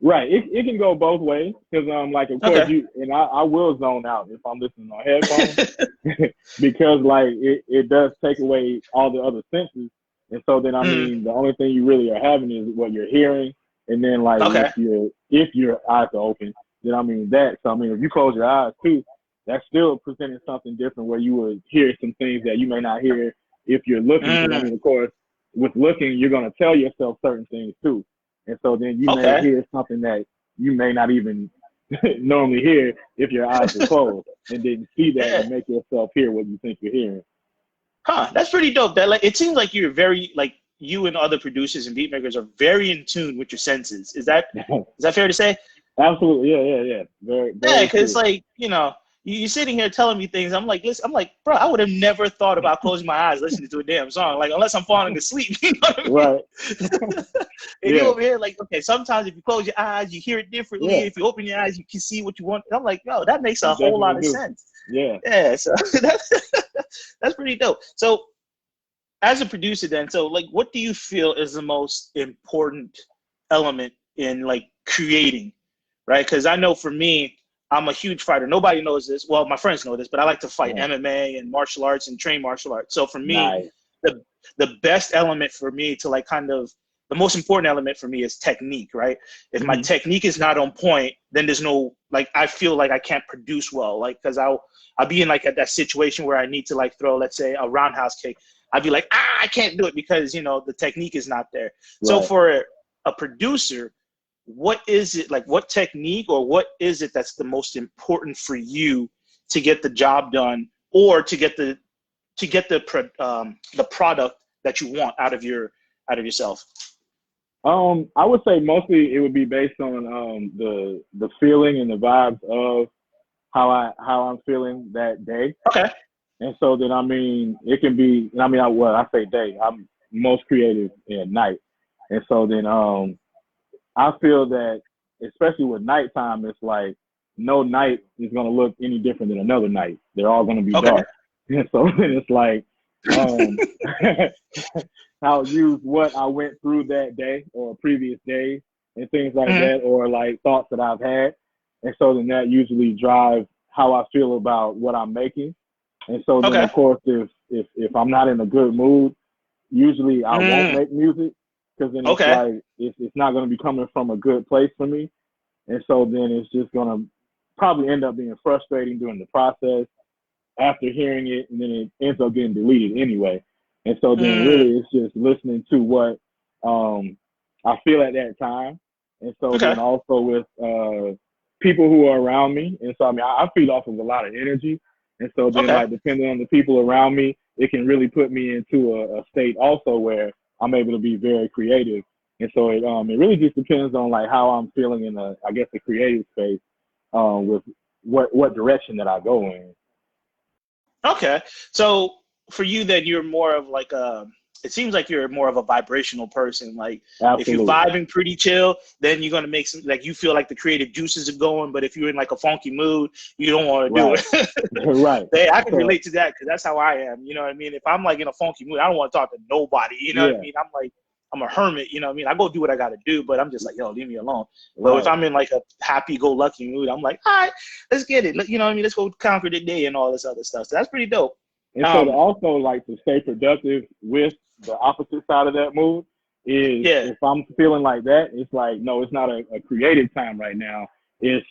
Right. It can go both ways. Because like, of course, I will zone out if I'm listening on headphones. Because like it does take away all the other senses. And so then, I mean, the only thing you really are having is what you're hearing. And then, like, if your eyes are open, then I mean that. So, I mean, if you close your eyes, too, that's still presenting something different where you would hear some things that you may not hear if you're looking. I mean, of course, with looking, you're gonna tell yourself certain things too, and so then you may Okay. hear something that you may not even normally hear if your eyes are closed, and then see that Yeah. and make yourself hear what you think you're hearing. Huh. That's pretty dope. That like it seems like you're very like you and other producers and beat makers are very in tune with your senses. Is that fair to say? Absolutely, yeah. Very, Yeah, very because true. like you're sitting here telling me things. I'm like, listen, I'm like, bro, I would have never thought about closing my eyes listening to a damn song, like unless I'm falling asleep. You know what I mean? Right. And you Yeah. over here like, okay, sometimes if you close your eyes, you hear it differently. Yeah. If you open your eyes, you can see what you want. And I'm like, yo, that makes You a whole definitely lot of do. sense. Yeah. Yeah, so that's pretty dope. So as a producer then, so like what do you feel is the most important element in like creating, right? Because I know for me, I'm a huge fighter. Nobody knows this. Well, my friends know this, but I like to fight Right. MMA and martial arts and train martial arts. So for me, Nice. the the best element for me to like kind of the most important element for me is technique, right? If my Hmm. technique is not on point, then there's no like I feel like I can't produce well, like because I'll be in like at that situation where I need to like throw, let's say, a roundhouse kick. I'd be like, I can't do it because the technique is not there. So Right. for a producer, what is it like? What technique or what is it that's the most important for you to get the job done, or to get the product that you want out of yourself? I would say mostly it would be based on the feeling and the vibes of how I'm feeling that day. Okay. And so then, I mean, it can be, I say day, I'm most creative at night. And so then, I feel that, especially with nighttime, it's like no night is going to look any different than another night. They're all going to be Okay. dark. And so then it's like, um, I'll use what I went through that day or previous days and things like Hmm. that, or like thoughts that I've had. And so then that usually drives how I feel about what I'm making. And so then, Okay. of course, if I'm not in a good mood, usually I won't Mm. make music, because then it's Okay. like it's not going to be coming from a good place for me. And so then it's just going to probably end up being frustrating during the process after hearing it, and then it ends up getting deleted anyway. And so then Mm. really it's just listening to what I feel at that time. And so Okay. then also with people who are around me. And so I feed off of a lot of energy. And so then, Okay. like, depending on the people around me, it can really put me into a state also where I'm able to be very creative. And so it really just depends on like how I'm feeling in I guess the creative space, with what direction that I go in. Okay. So for you, then you're more of like a. It seems like you're more of a vibrational person. Like if you're Absolutely. vibing pretty chill, then you're gonna make some like you feel like the creative juices are going. But if you're in like a funky mood, you don't want to do Right. it. Right. Hey, I can So relate to that because that's how I am. You know what I mean? If I'm like in a funky mood, I don't want to talk to nobody. You know what I yeah. mean? I'm like I'm a hermit. You know what I mean? I go do what I got to do, but I'm just like, yo, leave me alone. But if Right. I'm in like a happy-go-lucky mood, I'm like, all right, let's get it. You know what I mean? Let's go conquer the day and all this other stuff. So that's pretty dope. And so to Um, also like to stay productive with the opposite side of that mood is, yeah. if I'm feeling like that, it's like, no, it's not a creative time right now. It's,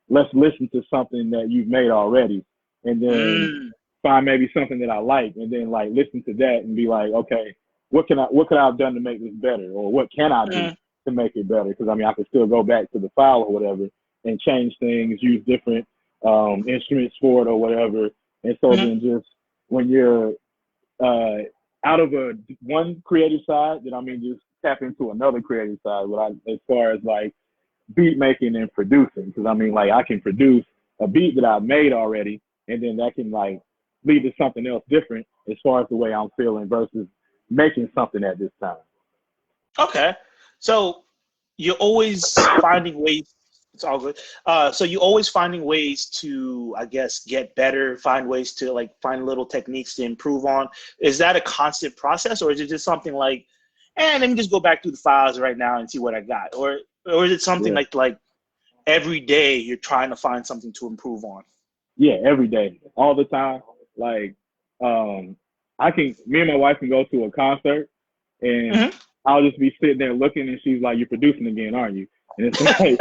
let's listen to something that you've made already, and then Mm, find maybe something that I like, and then like listen to that and be like, okay, what could I have done to make this better, or what can I do mm, to make it better? Because I can still go back to the file or whatever and change things, use different instruments for it or whatever. And so mm, then just when you're uh, out of one creative side, then just tap into another creative side. As far as like beat making and producing, because like I can produce a beat that I've made already, and then that can like lead to something else different as far as the way I'm feeling versus making something at this time. okay. So you're always finding ways. It's all good. So you always finding ways to, I guess, get better, find ways to like find little techniques to improve on. Is that a constant process, or is it just something like, and let me just go back through the files right now and see what I got, or is it something Yeah, like every day you're trying to find something to improve on? yeah, every day, all the time. Like, um, me and my wife can go to a concert, and Hmm. I'll just be sitting there looking, and she's like, "You're producing again, aren't you?" And it's like,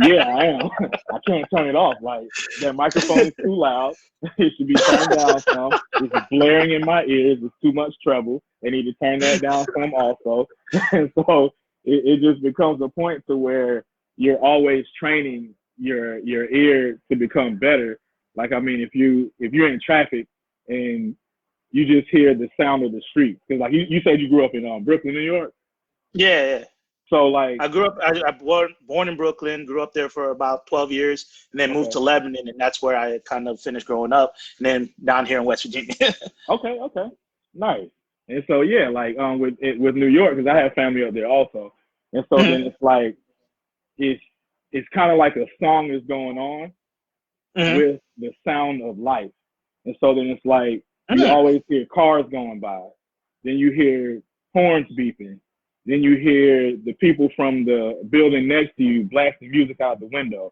yeah, I am. I can't turn it off. Like, that microphone is too loud. It should be turned down some. It's blaring in my ears. It's too much treble. They need to turn that down some also. And so it just becomes a point to where you're always training your ear to become better. Like, I mean, if you're in traffic and you just hear the sound of the street, because like you said you grew up in Brooklyn, New York. Yeah. So like, I grew up. I born in Brooklyn. Grew up there for about 12 years, and then moved to Lebanon, and that's where I kind of finished growing up. And then down here in West Virginia. Okay, nice. And so yeah, like with New York, because I have family up there also, and so then it's like it's kind of like a song is going on with the sound of life, and so then it's like you always hear cars going by, then you hear horns beeping. Then you hear the people from the building next to you blasting music out the window.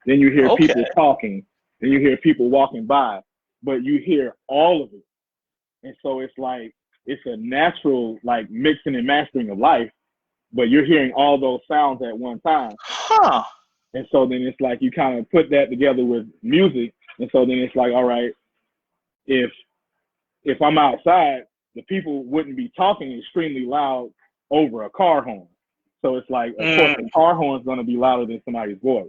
Then you hear people talking. Then you hear people walking by. But you hear all of it. And so it's like, it's a natural like mixing and mastering of life, but you're hearing all those sounds at one time. Huh. And so then it's like you kind of put that together with music. And so then it's like, all right, if I'm outside, the people wouldn't be talking extremely loud over a car horn. So it's like, of course, the car horn is going to be louder than somebody's voice.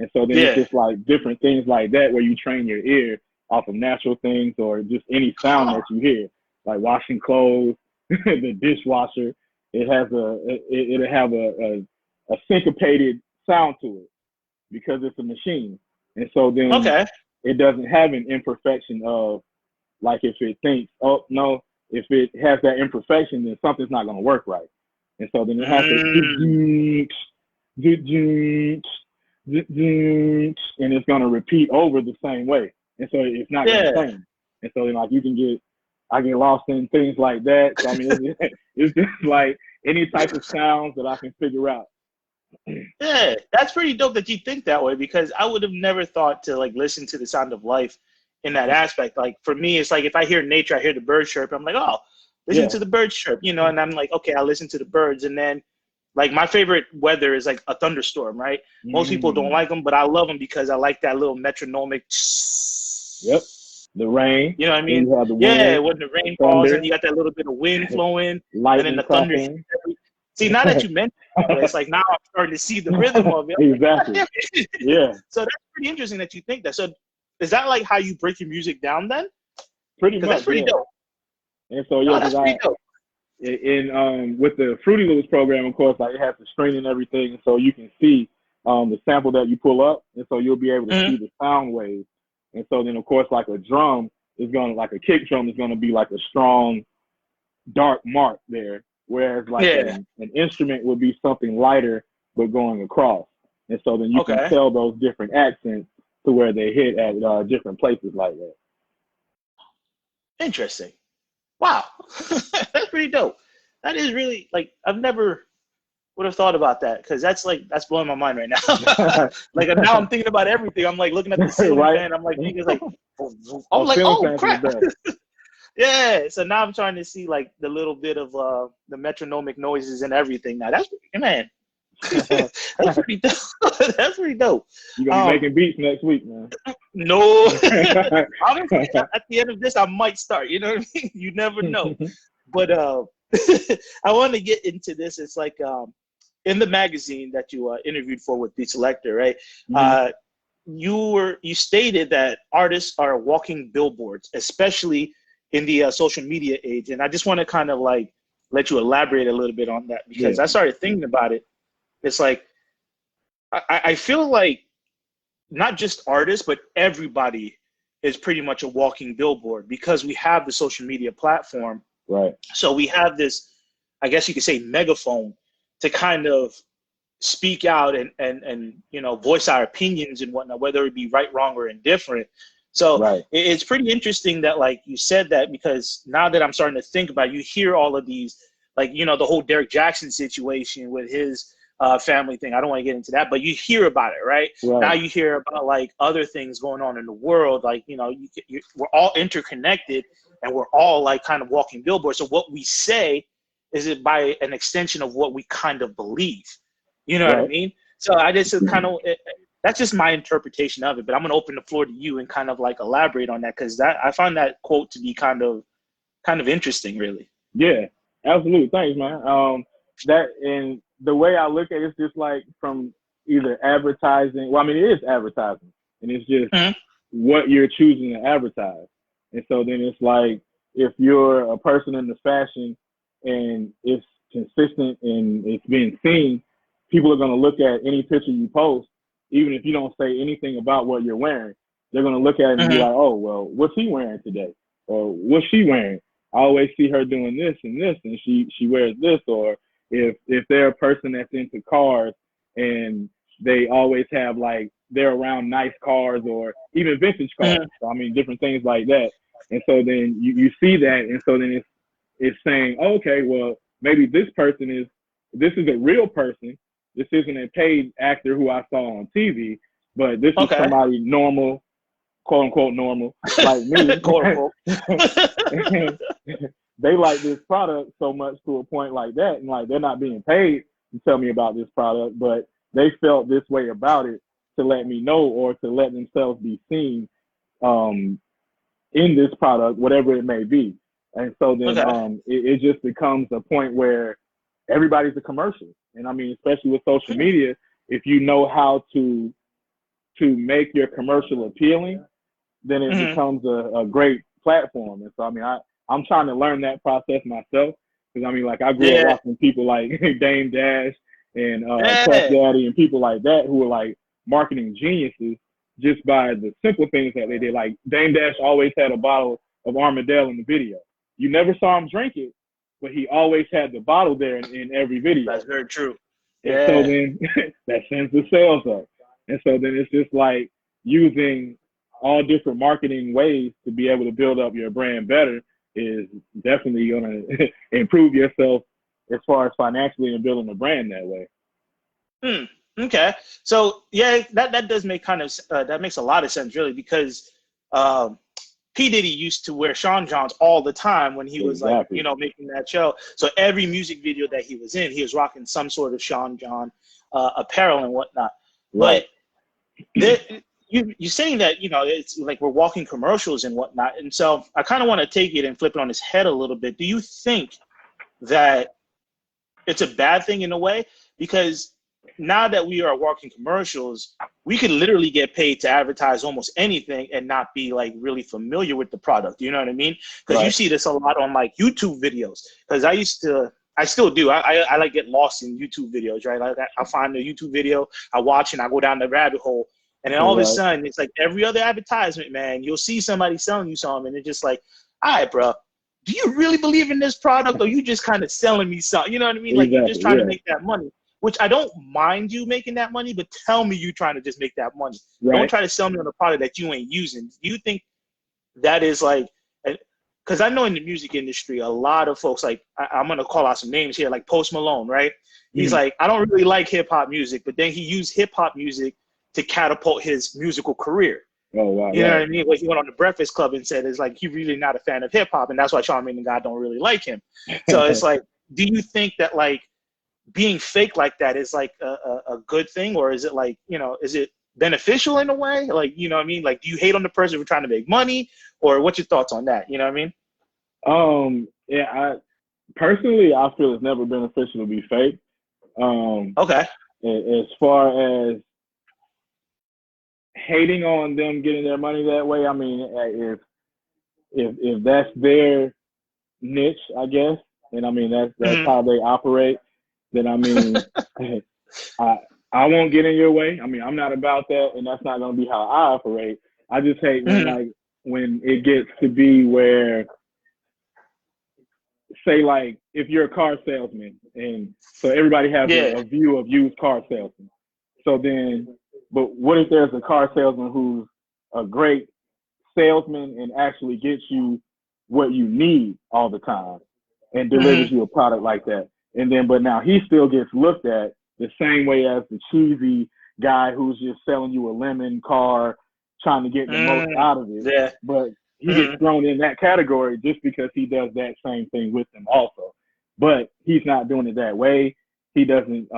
And so then it's just like different things like that where you train your ear off of natural things or just any sound that you hear, like washing clothes, the dishwasher. It'll have a syncopated sound to it because it's a machine. And so then it doesn't have an imperfection of like if it thinks, oh, no, if it has that imperfection, then something's not going to work right. And so then it has to, and it's going to repeat over the same way. And so it's not going to change. And so then like I get lost in things like that. So I mean, it's just like any type of sounds that I can figure out. Yeah, that's pretty dope that you think that way, because I would have never thought to like listen to the sound of life in that aspect. Like for me, it's like if I hear nature, I hear the birds chirp, I'm like, oh, listen to the birds chirp, and I'm like, okay, I listen to the birds. And then like my favorite weather is like a thunderstorm, right? Most people don't like them, but I love them because I like that little metronomic. Yep. The rain. You know what I mean? When the rain falls and you got that little bit of wind flowing, and then the thunder. See, now that you mentioned it, it's like now I'm starting to see the rhythm of it. Exactly. Yeah. So that's pretty interesting that you think that. So is that like how you break your music down then? Pretty much. That's pretty dope. And so that's pretty dope. In with the Fruity Loops program, of course, like it has the string and everything, so you can see the sample that you pull up, and so you'll be able to see the sound waves. And so then, of course, like a drum is going to, like a kick drum is going to be like a strong, dark mark there, whereas like an instrument would be something lighter but going across. And so then you can tell those different accents to where they hit at different places like that. Interesting. Wow. That's pretty dope. That is really, like, I've never would have thought about that, because that's blowing my mind right now. Like now I'm thinking about everything. I'm like looking at the ceiling fan. I'm like thinking like, I'm like, oh crap. Yeah. So now I'm trying to see like the little bit of the metronomic noises and everything. Now that's, man, that's pretty dope. That's pretty dope. You're gonna be making beats next week, man. No. Honestly, at the end of this, I might start. You know what I mean? You never know. But I want to get into this. It's like in the magazine that you interviewed for with Beat Selector, right? You stated that artists are walking billboards, especially in the social media age. And I just want to kind of like let you elaborate a little bit on that, because I started thinking about it. It's like I feel like not just artists, but everybody is pretty much a walking billboard, because we have the social media platform. Right. So we have this, I guess you could say, megaphone to kind of speak out and voice our opinions and whatnot, whether it be right, wrong, or indifferent. So it's pretty interesting that like you said that, because now that I'm starting to think about it, you hear all of these, like, the whole Derek Jackson situation with his family thing. I don't want to get into that, but you hear about it, right? Now you hear about like other things going on in the world. Like, we're all interconnected, and we're all like kind of walking billboards. So what we say is it by an extension of what we kind of believe. You know what I mean? So I just kind of that's just my interpretation of it. But I'm gonna open the floor to you and kind of like elaborate on that, because that I find that quote to be kind of interesting, really. Yeah, absolutely. Thanks, man. That and the way I look at it is just like from either advertising. Well, I mean, it is advertising, and it's just Mm-hmm. what you're choosing to advertise. And so then it's like if you're a person in the fashion and it's consistent and it's being seen, people are going to look at any picture you post, even if you don't say anything about what you're wearing. They're going to look at it and be Mm-hmm. like, oh, well, what's he wearing today? Or what's she wearing? I always see her doing this and this, and she wears this. Or if they're a person that's into cars and they always have like they're around nice cars or even vintage cars. Mm-hmm. So, I mean, different things like that. And so then you see that, and so then it's saying, oh, okay, well, maybe this is a real person. This isn't a paid actor who I saw on TV, but this is Okay. somebody normal, quote unquote normal, like me. Quote, They like this product so much to a point like that, and like they're not being paid to tell me about this product, but they felt this way about it to let me know or to let themselves be seen in this product, whatever it may be. And so then okay. it just becomes a point where everybody's a commercial. And I mean, especially with social media, if you know how to make your commercial appealing, then it Mm-hmm. becomes a great platform. And so, I mean, I'm trying to learn that process myself. Because, I mean, like, I grew up Yeah. watching people like Dame Dash and Puff Yeah. Daddy and people like that who were, like, marketing geniuses just by the simple things that they did. Like, Dame Dash always had a bottle of Armadale in the video. You never saw him drink it, but he always had the bottle there in every video. That's very true. And so Yeah. then that sends the sales up. And so then it's just like using all different marketing ways to be able to build up your brand better is definitely going to improve yourself as far as financially and building a brand that way. Okay. So yeah, that does make that makes a lot of sense, really, because um, P. Diddy used to wear Sean Johns all the time when he was like, Exactly. making that show. So every music video that he was in, he was rocking some sort of Sean John apparel and whatnot. Right. But you're saying that, it's like we're walking commercials and whatnot. And so I kind of want to take it and flip it on its head a little bit. Do you think that it's a bad thing in a way? Because now that we are walking commercials, we could literally get paid to advertise almost anything and not be like really familiar with the product. You know what I mean? Because you see this a lot on like YouTube videos. Because I still do. I like get lost in YouTube videos, right? Like I find a YouTube video, I watch and I go down the rabbit hole. And then all of a sudden, it's like every other advertisement, man, you'll see somebody selling you something and it's just like, all right, bro, do you really believe in this product or you just kind of selling me something? You know what I mean? Like you're just trying to make that money. Which I don't mind you making that money, but tell me you trying to just make that money. Right. Don't try to sell me on a product that you ain't using. Do you think that is like, because I know in the music industry, a lot of folks, like, I'm going to call out some names here, like Post Malone, right? He's like, I don't really like hip hop music, but then he used hip hop music to catapult his musical career. Oh, wow. You know what I mean? Like he went on the Breakfast Club and said, it's like, he's really not a fan of hip hop. And that's why Charlamagne and God don't really like him. So it's like, do you think that like, being fake like that is like a good thing, or is it like, is it beneficial in a way? Like, you know what I mean? Like, do you hate on the person for trying to make money, or what's your thoughts on that? You know what I mean? Yeah, I feel it's never beneficial to be fake. Okay. As far as hating on them getting their money that way, I mean, if that's their niche, I guess, and I mean that's how they operate, then I mean, I won't get in your way. I mean, I'm not about that, and that's not going to be how I operate. I just hate when it gets to be where, say, like if you're a car salesman, and so everybody has a view of used car salesman. So then, but what if there's a car salesman who's a great salesman and actually gets you what you need all the time and delivers you a product like that? And then, but now he still gets looked at the same way as the cheesy guy who's just selling you a lemon car, trying to get the most out of it. Yeah. But he gets thrown in that category just because he does that same thing with them also. But he's not doing it that way. He doesn't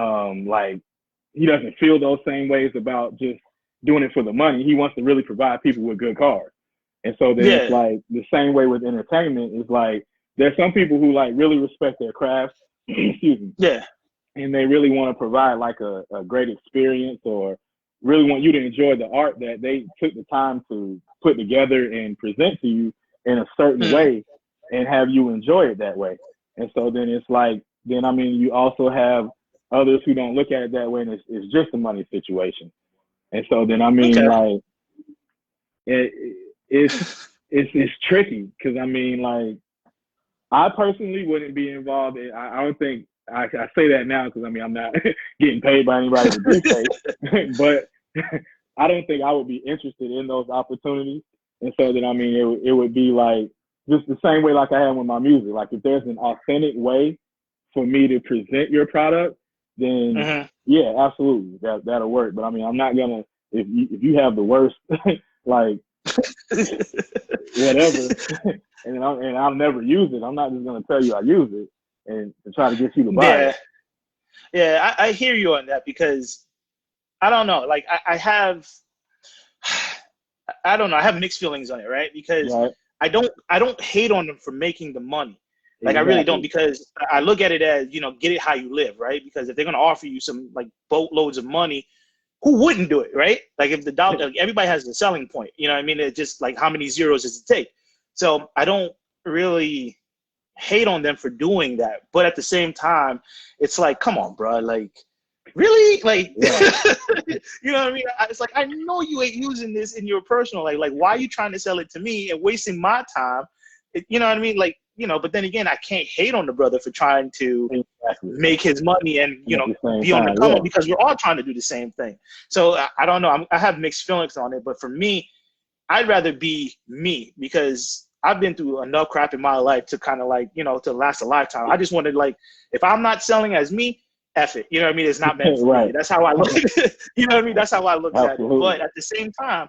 he doesn't feel those same ways about just doing it for the money. He wants to really provide people with good cars. And so then it's Yeah. like the same way with entertainment is like there's some people who like really respect their craft, excuse me, Yeah. and they really want to provide like a great experience or really want you to enjoy the art that they took the time to put together and present to you in a certain Mm. way and have you enjoy it that way. And so then it's like, then I mean, you also have others who don't look at it that way and it's just a money situation. And so then I mean, Okay. like, it, it's tricky because I mean, like, I personally wouldn't be involved in. I don't think I say that now because I mean I'm not getting paid by anybody to do so, but I don't think I would be interested in those opportunities. And so then I mean it would be like just the same way like I have with my music. Like if there's an authentic way for me to present your product, then Mm-hmm. yeah, absolutely that'll work. But I mean I'm not gonna if you have the worst like whatever, and I'll never use it. I'm not just gonna tell you I use it and to try to get you to buy Yeah. it. Yeah. I hear you on that because I don't know. Like I don't know. I have mixed feelings on it, right? Because Right? I don't hate on them for making the money. Like I really don't Exactly. because I look at it as, get it how you live, right? Because if they're gonna offer you some like boatloads of money, who wouldn't do it, right? Like if the dollar, like, everybody has a selling point. You know what I mean? It's just like how many zeros does it take? So I don't really hate on them for doing that, but at the same time, it's like, come on, bro, like really, like Yeah. you know what I mean? It's like I know you ain't using this in your personal life. Like, why are you trying to sell it to me and wasting my time? You know what I mean? Like, but then again, I can't hate on the brother for trying to Exactly. make his money and And at the same be on the time, come yeah. up because we're all trying to do the same thing. So I don't know. I have mixed feelings on it, but for me, I'd rather be me because I've been through enough crap in my life to kind of like, to last a lifetime. I just wanted like, if I'm not selling as me, F it. You know what I mean? It's not meant for me. Right. That's how I look at it. You know what I mean? That's how I look at it. But Absolutely. at the same time,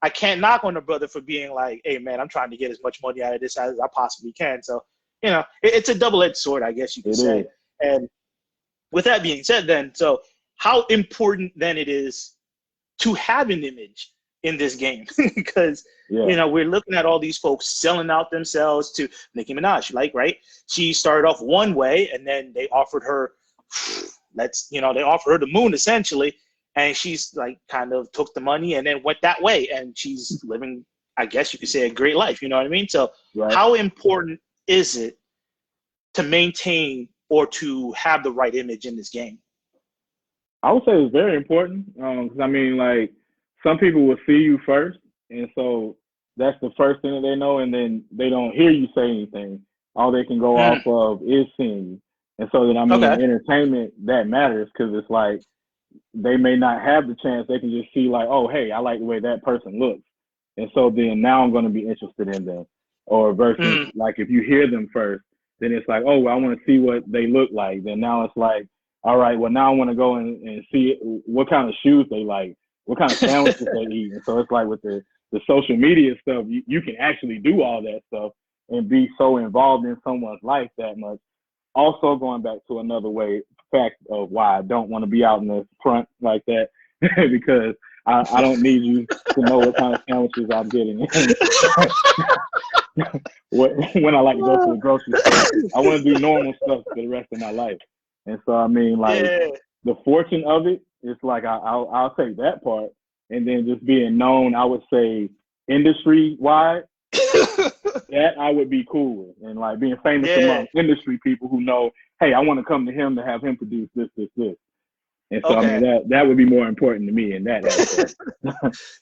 I can't knock on the brother for being like, hey man, I'm trying to get as much money out of this as I possibly can. So, it's a double-edged sword, I guess you could It say. is. And with that being said, then, so how important then it is to have an image in this game because Yeah. we're looking at all these folks selling out themselves to Nicki Minaj, like, right? She started off one way and then they offered her they offered her the moon essentially, and she's like kind of took the money and then went that way and she's living, I guess you could say, a great life, you know what I mean? So Right. how important is it to maintain or to have the right image in this game? I would say it's very important because I mean, like some people will see you first, and so that's the first thing that they know, and then they don't hear you say anything. All they can go off Mm, of is seeing you, and so then I mean, okay. in entertainment that matters because it's like they may not have the chance. They can just see like, oh, hey, I like the way that person looks, and so then now I'm going to be interested in them. Or versus Mm, like if you hear them first, then it's like, oh, well, I want to see what they look like. Then now it's like, all right, well now I want to go and see what kind of shoes they like, what kind of sandwiches they eat. And so it's like with the social media stuff, you can actually do all that stuff and be so involved in someone's life that much. Also going back to another fact of why I don't want to be out in the front like that because I don't need you to know what kind of sandwiches I'm getting. When I like to go to the grocery store, I want to do normal stuff for the rest of my life. And so I mean, like yeah. the fortune of it, it's like I'll take that part, and then just being known, I would say industry wide, that I would be cool with, and like being famous Yeah. among industry people who know, hey, I want to come to him to have him produce this, this, this. And so I mean Okay. that would be more important to me in that aspect.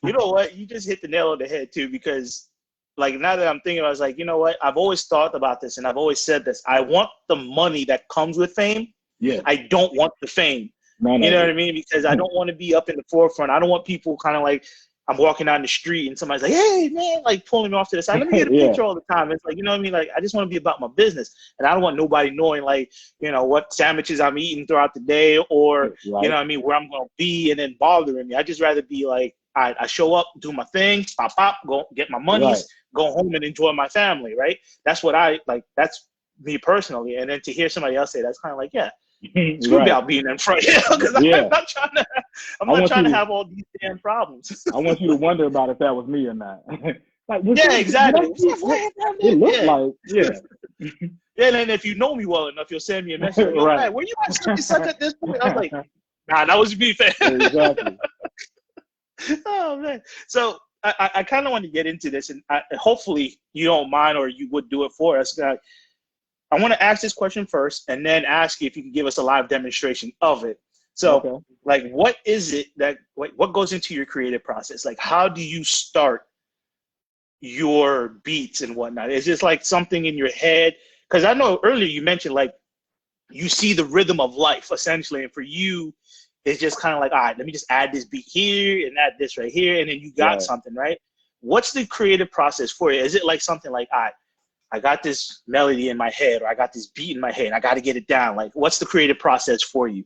You know what? You just hit the nail on the head too, because like now that I'm thinking, I was like, you know what? I've always thought about this and I've always said this. I want the money that comes with fame. Yeah. I don't want the fame. None You of know what it. I mean? Because I don't want to be up in the forefront. I don't want people kind of like I'm walking down the street and somebody's like, hey man, like pulling me off to the side. Let me get a Yeah. picture all the time. It's like, you know what I mean? Like I just want to be about my business. And I don't want nobody knowing like, what sandwiches I'm eating throughout the day or, Right. you know what I mean, where I'm gonna be and then bothering me. I just rather be like, I show up, do my thing, pop, go get my Right. monies, go home and enjoy my family, right? That's what I like, that's me personally. And then to hear somebody else say that's kind of like, yeah. Screw Right. about being in front, because Yeah. I'm not trying to have all these damn problems. I want you to wonder about if that was me or not. Like, Yeah, exactly. What's that flag down there? It looked Yeah. like, yeah. Yeah, and then if you know me well enough, you'll send me a message. Like, yo, Right. man, were you at such and such at this point? I was like, nah, that was me, fam. Exactly. Oh man. So I kind of want to get into this, and hopefully you don't mind, or you would do it for us. I want to ask this question first, and then ask you if you can give us a live demonstration of it. So, Okay. like, what is it that what goes into your creative process? Like, how do you start your beats and whatnot? Is this like something in your head? Because I know earlier you mentioned like you see the rhythm of life essentially, and for you, it's just kind of like, all right, let me just add this beat here and add this right here, and then you got Right. something, right? What's the creative process for you? Is it like something like, all right, I got this melody in my head, or I got this beat in my head, and I got to get it down? Like, what's the creative process for you?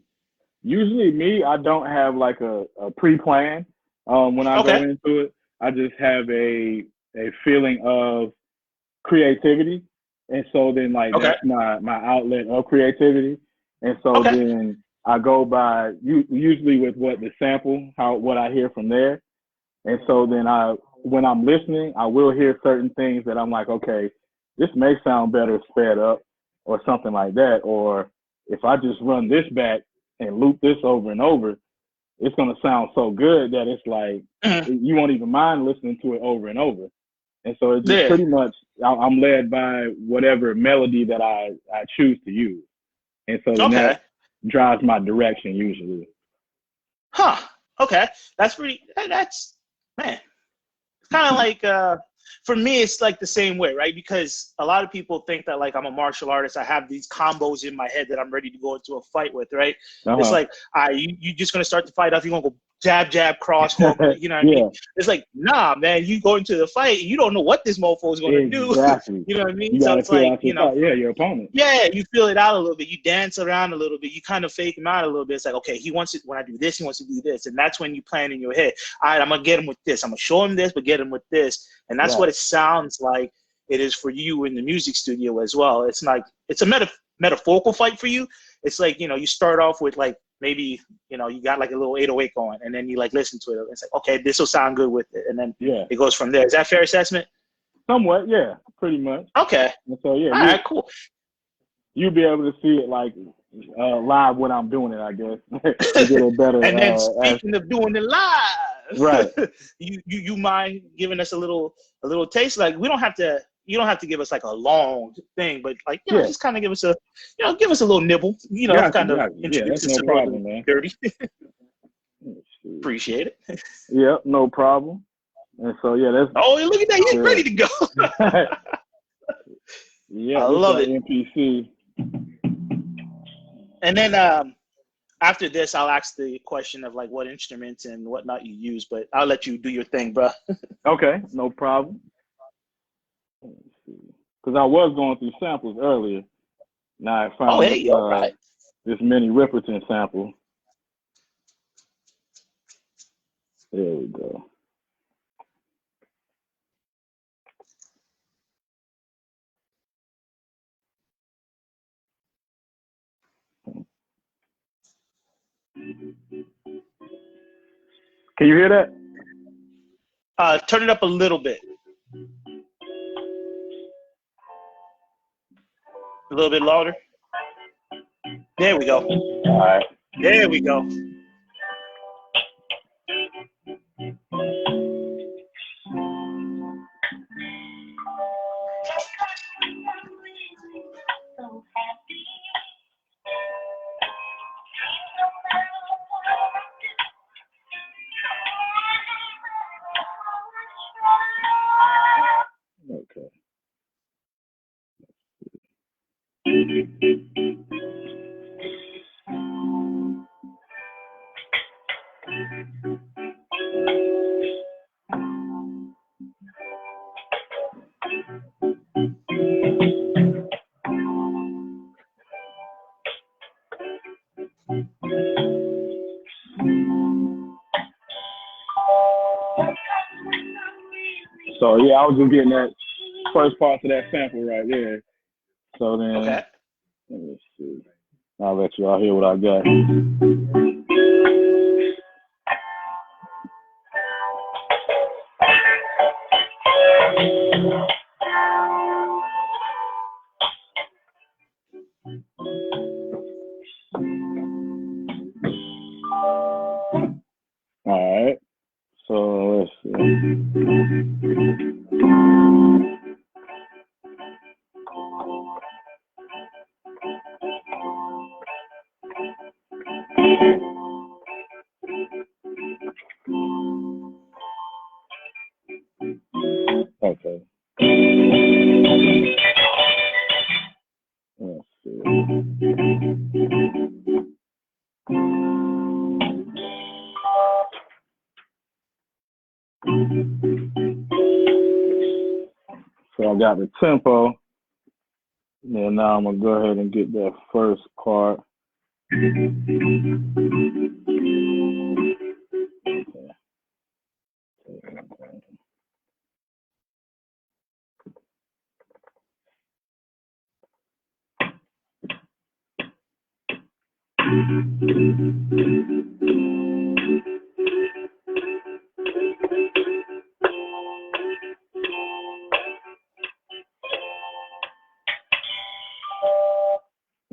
Usually me, I don't have like a pre-plan when I go Okay. into it. I just have a feeling of creativity. And so then like Okay. that's my outlet of creativity. And so Okay. then I go by usually with what the sample, what I hear from there. And so then when I'm listening, I will hear certain things that I'm like, okay, this may sound better sped up or something like that. Or if I just run this back and loop this over and over, it's going to sound so good that it's like you won't even mind listening to it over and over. And so it's just Yeah. pretty much I'm led by whatever melody that I choose to use. And so then Okay. that drives my direction usually. Huh. Okay. That's man. It's kind of like for me, it's like the same way, right? Because a lot of people think that like I'm a martial artist. I have these combos in my head that I'm ready to go into a fight with, right? It's like, you just gonna start the fight off. You're gonna go jab, jab, cross, hook. You know what I mean? It's like, nah, man. You go into the fight, you don't know what this mofo is gonna do. Exactly. You know what I mean? You So gotta it's feel like, out your thought. Yeah, your opponent. yeah, you feel it out a little bit. You dance around a little bit. You kind of fake him out a little bit. It's like, okay, he wants it when I do this, he wants to do this. And that's when you plan in your head, all right, I'm going to get him with this. I'm going to show him this, but get him with this. And that's what it sounds like it is for you in the music studio as well. It's like, it's a metaphorical fight for you. It's like, you start off with like, maybe, you got like a little 808 going, and then you like listen to it. It's like, okay, this will sound good with it. And then it goes from there. Is that a fair assessment? Somewhat, yeah, pretty much. Okay. And so, yeah. All right, cool. You'll be able to see it like live when I'm doing it, I guess. To get a better. And then speaking of doing it live, right? you mind giving us a little taste? Like you don't have to give us like a long thing, but like just kind of give us a little nibble. Kind of introduce us to man. Durdy. Appreciate it. Yep, no problem. And so that's. Oh, look at that! He's ready to go. Yeah, I love it. NPC. And then after this, I'll ask the question of like what instruments and whatnot you use, but I'll let you do your thing, bro. Okay, no problem. Because I was going through samples earlier. Now I found right. this Minnie Riperton sample. There we go. Can you hear that? Turn it up a little bit. A little bit louder. There we go. All right. There we go. Okay. So I was just getting that first part of that sample right there. So then, let me see. I'll let y'all hear what I got. All right. So let's see. Okay. Let's see. So I got the tempo. And now I'm gonna go ahead and get that first part.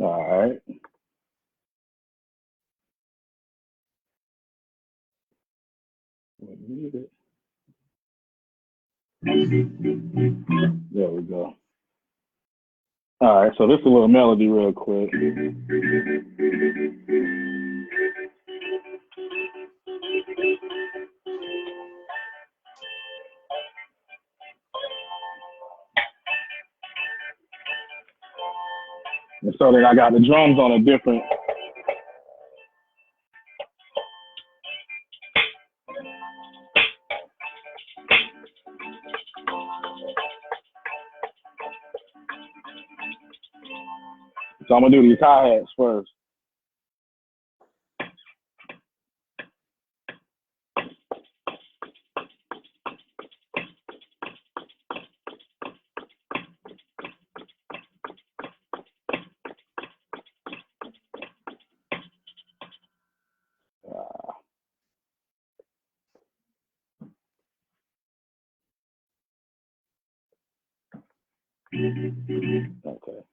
All right. There we go. All right, so this is a little melody real quick. And so then I got the drums on a different. So I'm gonna do these hi-hats first. Okay.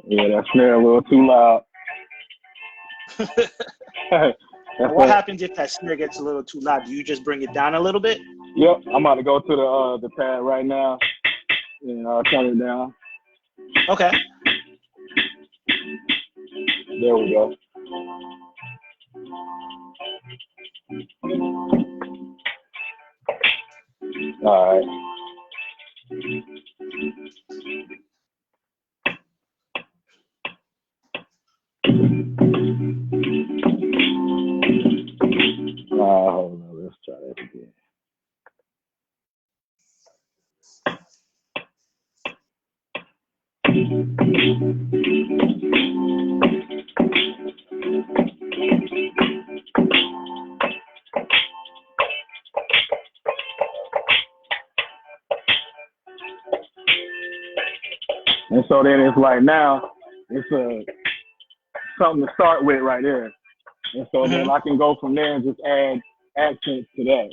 Yeah, that snare a little too loud. What happens if that snare gets a little too loud? Do you just bring it down a little bit? Yep, I'm about to go to the pad right now and turn it down. Okay. There we go. All right. Hold on, let's try that again. And so then it's like now it's something to start with right there. And so then I can go from there and just add accents to that.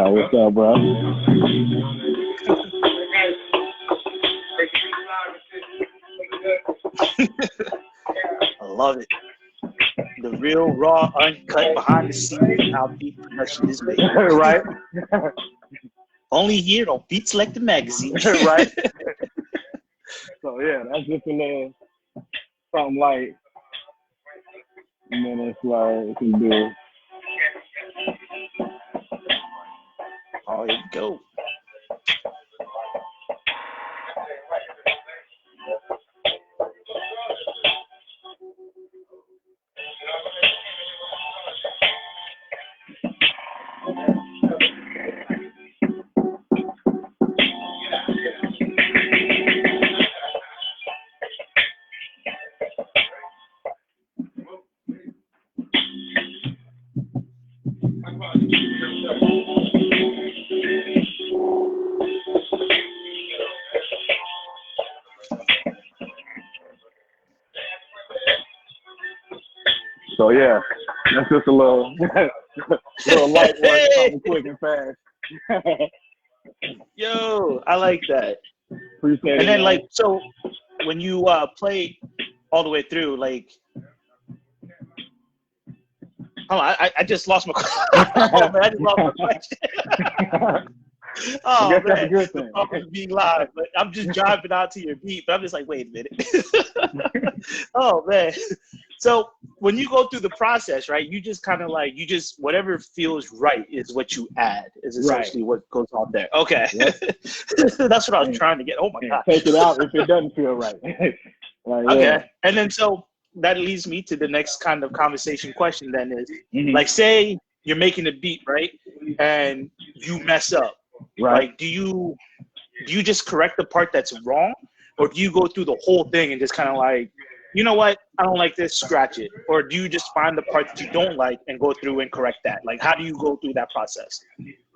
Oh, what's up, bro? I love it. The real, raw, uncut, behind the scenes, how beat production is made. Right? Only here on Beats Like the Magazine. Right? So, yeah, that's just a little something like, and then it's like, we do. Oh, here we go. So yeah, that's just a little, little light work, something quick and fast. Yo, I like that. Appreciate it. And then, man. like, so when you play all the way through, like, I just lost my oh, man, I just lost my question. Oh, I guess man, that's a good thing. I'm being live, but I'm just driving out to your beat, but I'm just like, wait a minute. Oh, man. So when you go through the process, right, you just kind of like, whatever feels right is what you add, is essentially what goes on there. Okay. Yep. That's what I was trying to get. Oh, my God. Take it out if it doesn't feel right. Like, okay. Yeah. And then so that leads me to the next kind of conversation question then is, like, say you're making a beat, right, and you mess up. Right. Like, do you just correct the part that's wrong, or do you go through the whole thing and just kind of like, you know what, I don't like this, scratch it? Or do you just find the part that you don't like and go through and correct that? Like, how do you go through that process?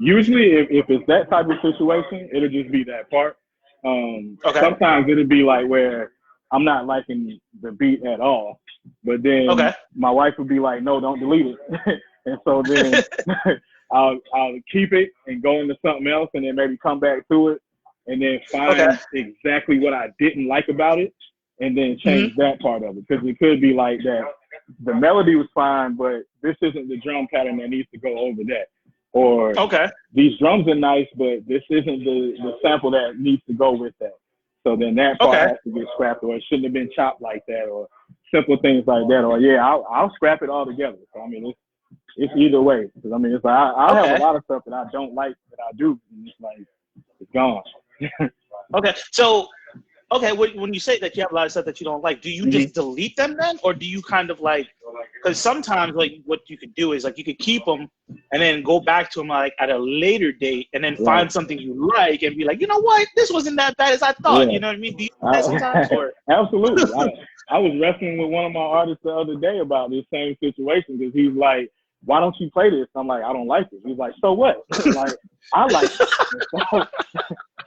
Usually, if it's that type of situation, it'll just be that part. Okay. Sometimes it'll be like where I'm not liking the beat at all, but then my wife would be like, no, don't delete it. And so then I'll keep it and go into something else and then maybe come back to it and then find exactly what I didn't like about it and then change that part of it. Because it could be like that the melody was fine, but this isn't the drum pattern that needs to go over that. Or these drums are nice, but this isn't the sample that needs to go with that. So then that part has to get scrapped, or it shouldn't have been chopped like that, or simple things like that. Or I'll scrap it all together. So I mean, it's either way. Because I mean, it's like I have a lot of stuff that I don't like that I do, and it's like it's gone. So when you say that you have a lot of stuff that you don't like, do you just delete them then, or do you kind of like? Because sometimes like what you could do is like you could keep them and then go back to them like at a later date and then find something you like and be like, you know what, this wasn't that bad as I thought. You know what I mean? Do you do that sometimes? Or? Absolutely. I was wrestling with one of my artists the other day about this same situation because he's like, why don't you play this? I'm like, I don't like it. He's like, so what? I'm like, I like it. So,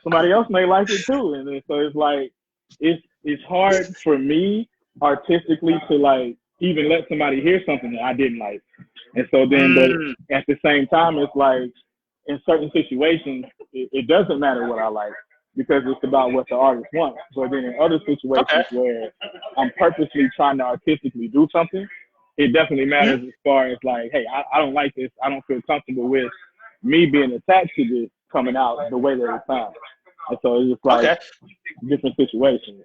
somebody else may like it too. And then, so it's like, it's hard for me artistically to like even let somebody hear something that I didn't like. And so then, but at the same time, it's like in certain situations, it doesn't matter what I like because it's about what the artist wants. But then in other situations where I'm purposely trying to artistically do something, it definitely matters as far as like, hey, I don't like this. I don't feel comfortable with me being attached to this coming out the way that it sounds. And so it's just like different situations.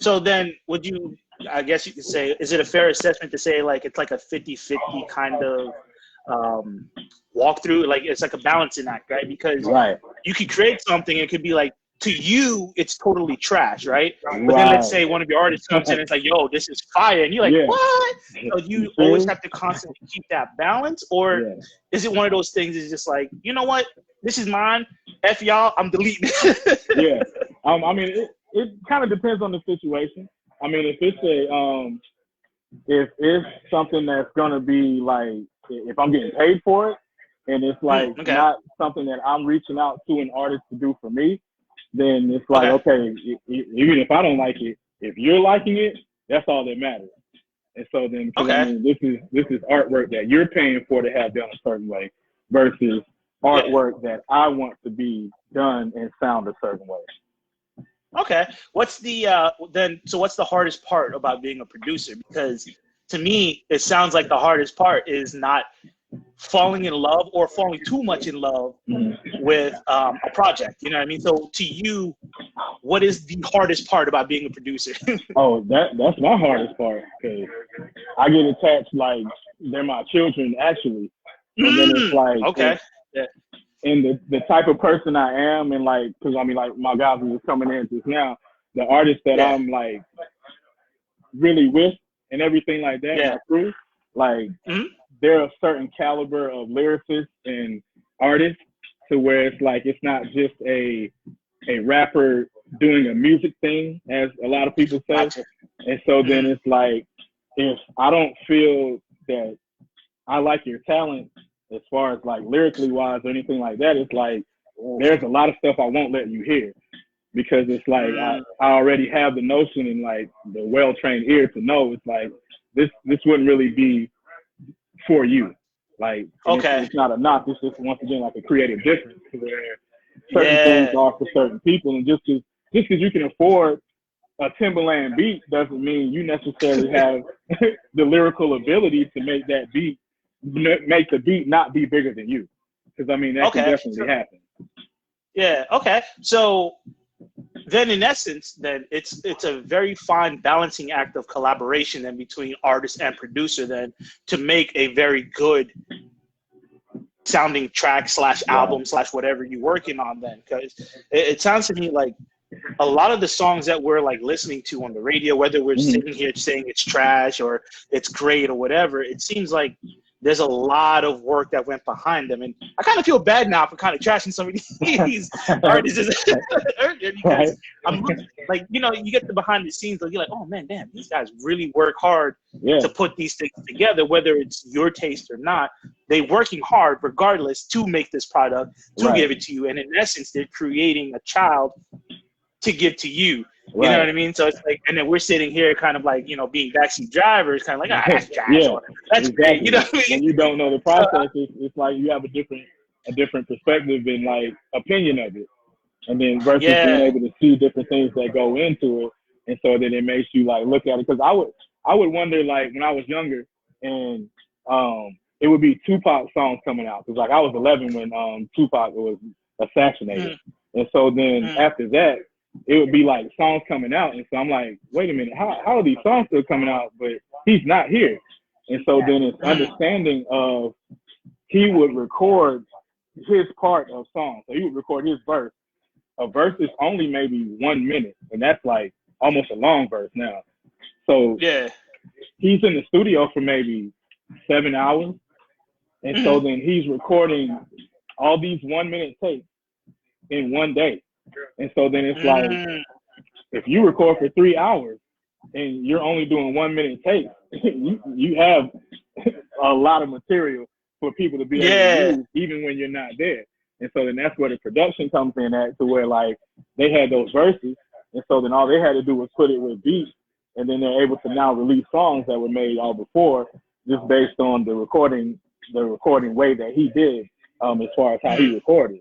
So then would you, I guess you could say, is it a fair assessment to say like it's like a 50-50 kind of walkthrough? Like it's like a balancing act, right? Because you could create something, it could be like, to you, it's totally trash, right? But then let's say one of your artists comes in and it's like, yo, this is fire. And you're like, what? So you always have to constantly keep that balance? Or is it one of those things is just like, you know what? This is mine. F y'all, I'm deleting it. I mean, it kind of depends on the situation. I mean, if it's something that's going to be like, if I'm getting paid for it and it's like not something that I'm reaching out to an artist to do for me, then it's like, okay, even if I don't like it, if you're liking it, that's all that matters. And so then, I mean, this is artwork that you're paying for to have done a certain way versus artwork that I want to be done and sound a certain way. Okay. What's the what's the hardest part about being a producer? Because to me, it sounds like the hardest part is not falling in love or falling too much in love with a project. You know what I mean? So to you, what is the hardest part about being a producer? Oh, that's my hardest part, because I get attached like they're my children, actually. And then it's like, okay. And the type of person I am, and like, because I mean, like my guys who was coming in just now, the artists that I'm like really with and everything like that, my crew, like they're a certain caliber of lyricists and artists, to where it's like it's not just a rapper doing a music thing, as a lot of people say. Gotcha. And so then it's like, if I don't feel that I like your talent as far as like lyrically wise or anything like that, it's like there's a lot of stuff I won't let you hear, because it's like I already have the notion and like the well-trained ear to know it's like this wouldn't really be for you. Like, it's not a knock. It's just, once again, like a creative difference, where certain things are for certain people, and just because you can afford a Timberland beat doesn't mean you necessarily have the lyrical ability to make that beat, make the beat not be bigger than you. Because I mean, that can definitely happen. Yeah. Okay. So then, in essence, then it's a very fine balancing act of collaboration then between artist and producer then to make a very good sounding track / album / whatever you're working on then. Because it sounds to me like a lot of the songs that we're like listening to on the radio, whether we're sitting here saying it's trash or it's great or whatever, it seems like there's a lot of work that went behind them. And I kind of feel bad now for kind of trashing some of these artists because I'm like, you know, you get the behind the scenes, like, you're like, oh man, damn, these guys really work hard to put these things together, whether it's your taste or not. They're working hard regardless to make this product, to give it to you. And in essence, they're creating a child to give to you. You know what I mean? So it's like, and then we're sitting here kind of like, you know, being backseat drivers, kind of like, that's trash. That's great. You know what I mean? When you don't know the process, it's like you have a different perspective and like opinion of it. And then versus being able to see different things that go into it. And so then it makes you like look at it. Because I would wonder, like, when I was younger, and it would be Tupac songs coming out. Because like I was 11 when Tupac was assassinated. And so then after that, it would be like songs coming out. And so I'm like, wait a minute, how are these songs still coming out, but he's not here? And so then it's understanding of, he would record his part of songs. So he would record his verse. A verse is only maybe 1 minute, and that's like almost a long verse now. So he's in the studio for maybe 7 hours. And so then he's recording all these 1 minute takes in one day. And so then it's like, if you record for 3 hours and you're only doing 1 minute takes, you have a lot of material for people to be able to use, even when you're not there. And so then that's where the production comes in at, to where like they had those verses, and so then all they had to do was put it with beats, and then they're able to now release songs that were made all before, just based on the recording way that he did, as far as how he recorded.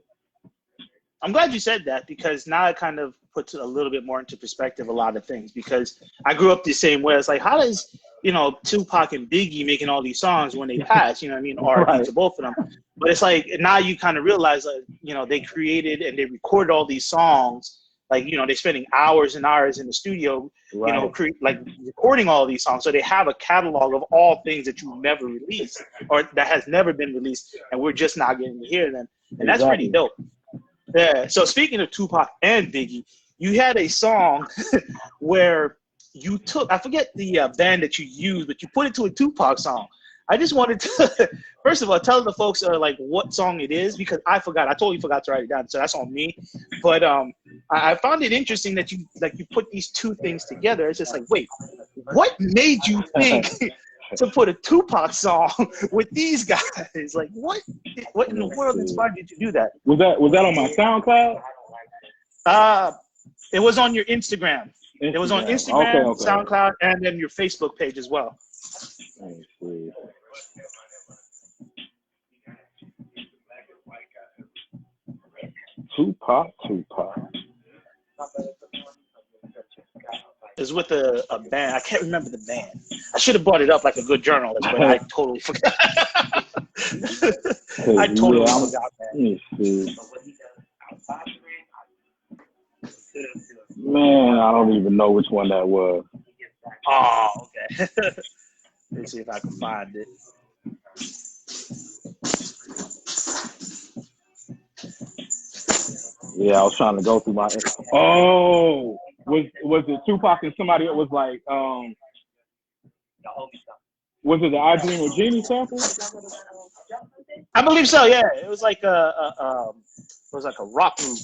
I'm glad you said that, because now it kind of puts a little bit more into perspective a lot of things, because I grew up the same way. It's like, how does, you know, Tupac and Biggie making all these songs when they pass, you know what I mean, R.I.P. to both of them. But it's like, now you kind of realize, like, you know, they created and they recorded all these songs, like, you know, they're spending hours and hours in the studio, you know, like recording all these songs. So they have a catalog of all things that you never released, or that has never been released, and we're just not getting to hear them. And that's pretty dope. Yeah. So speaking of Tupac and Biggie, you had a song where you took, I forget the band that you used, but you put it to a Tupac song. I just wanted to, first of all, tell the folks like what song it is, because I forgot. I totally forgot to write it down, so that's on me. But I found it interesting that you put these two things together. It's just like, wait, what made you think to put a Tupac song with these guys? Like, what in the world inspired you to do that? Was that on my SoundCloud? It was on your Instagram. It was on Instagram, okay. SoundCloud, and then your Facebook page as well. Tupac. It was with a band. I can't remember the band. I should have brought it up like a good journalist, but I totally forgot. I totally forgot, man. Let me see. Man, I don't even know which one that was. Oh, okay. Let me see if I can find it. Yeah, I was trying to go through my. Oh, was it Tupac and somebody that was like was it the I Dream of Jeannie sample? I believe so. Yeah, it was like it was like a rock group.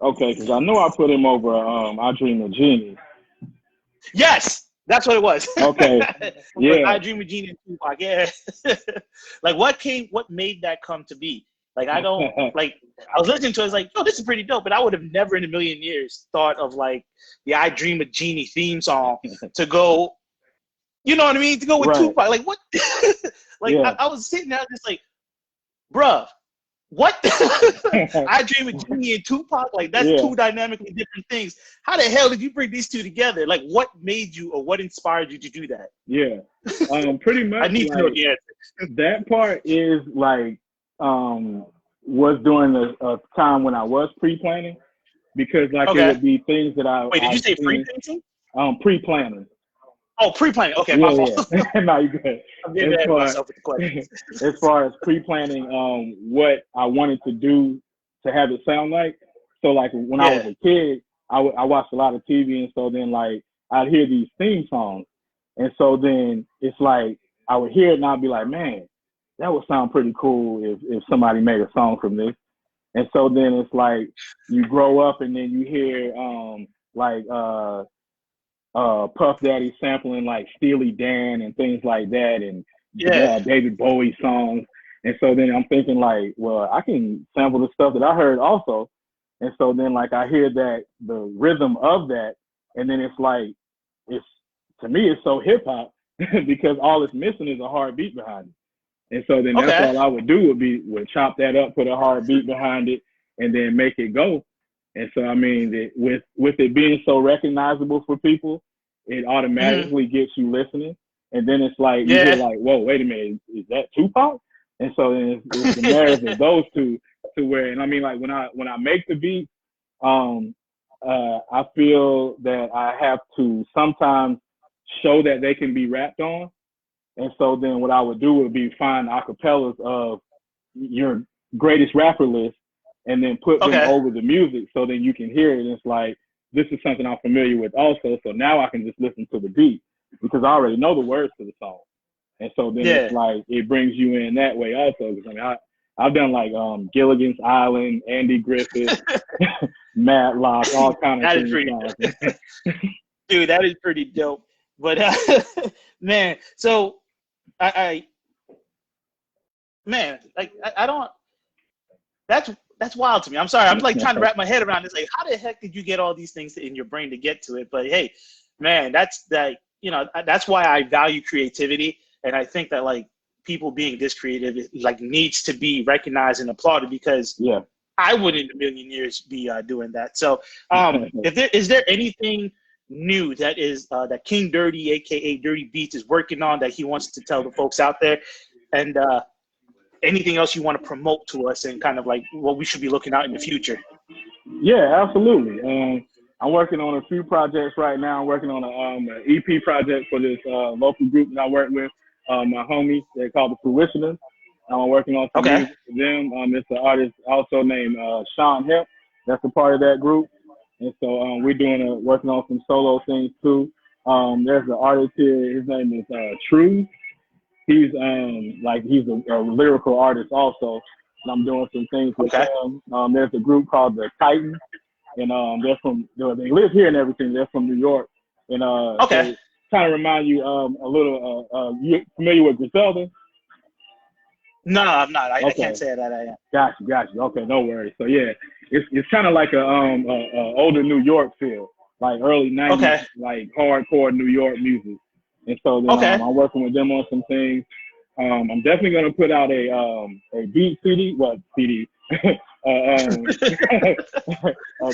Okay, because I know I put him over I Dream of Jeannie. Yes, that's what it was. Okay, yeah. I Dream of Jeannie and Tupac. Yeah. Like what made that come to be? Like I don't like. I was listening to it. I was like, "Oh, this is pretty dope," but I would have never in a million years thought of like the "I Dream of Jeannie" theme song to go. You know what I mean? To go with Tupac. Like what? Like Yeah. I was sitting there just like, bruh, what? I Dream of Jeannie and Tupac. Like that's two dynamically different things. How the hell did you bring these two together? Like what made you or what inspired you to do that? Yeah. Pretty much. I need to know the answer. That part is like was during a time when I was pre-planning, because like it would be things that I. Wait, did you say pre-painting? Pre-planning. Oh, pre-planning. Okay, my fault. Yeah. No, you're good. I'm getting ahead of myself with the questions. As far as pre-planning, what I wanted to do to have it sound like. So like when I was a kid, I watched a lot of TV, and so then like I'd hear these theme songs, and so then it's like I would hear it and I'd be like, man, that would sound pretty cool if somebody made a song from this. And so then it's like you grow up and then you hear Puff Daddy sampling like Steely Dan and things like that, and David Bowie songs. And so then I'm thinking like, well, I can sample the stuff that I heard also. And so then like I hear that the rhythm of that, and then it's like to me it's so hip hop because all it's missing is a hard beat behind it. And so then that's all I would do would chop that up, put a hard beat behind it, and then make it go. And so I mean, with it being so recognizable for people, it automatically gets you listening. And then it's like you hear like, whoa, wait a minute, is that Tupac? And so then it's the marriage of those two to where, and I mean like when I make the beat, I feel that I have to sometimes show that they can be rapped on. And so then what I would do would be find acapellas of your greatest rapper list and then put them over the music so then you can hear it. And it's like, this is something I'm familiar with also. So now I can just listen to the beat because I already know the words to the song. And so then it's like, it brings you in that way also. Because I mean, I've done like Gilligan's Island, Andy Griffith, Matlock, all kinds of things. That is pretty dude, that is pretty dope. But man, so I don't. That's wild to me. I'm sorry. I'm like trying to wrap my head around this. Like, how the heck did you get all these things in your brain to get to it? But hey, man, that's why I value creativity, and I think that like people being this creative like needs to be recognized and applauded because I wouldn't in a million years be doing that. So, is there anything new that is that King Durdy, aka Durdy Beats, is working on that he wants to tell the folks out there, and anything else you want to promote to us and kind of like what we should be looking out in the future? Yeah, absolutely. I'm working on a few projects right now. I'm working on an EP project for this local group that I work with, my homies. They're called the Fruitioners. I'm working on some music for them. It's an artist also named Sean Hemp. That's a part of that group. And so we're working on some solo things too. There's an artist here. His name is True. He's a lyrical artist also, and I'm doing some things with them. There's a group called the Titans, and they live here and everything. They're from New York, and they kind of remind you a little. You familiar with Griselda? No, I'm not. I can't say that I am. Gotcha. Okay, no worries. So yeah, it's kind of like a older New York feel, like early '90s, like hardcore New York music. And so then I'm working with them on some things. I'm definitely gonna put out a beat CD, a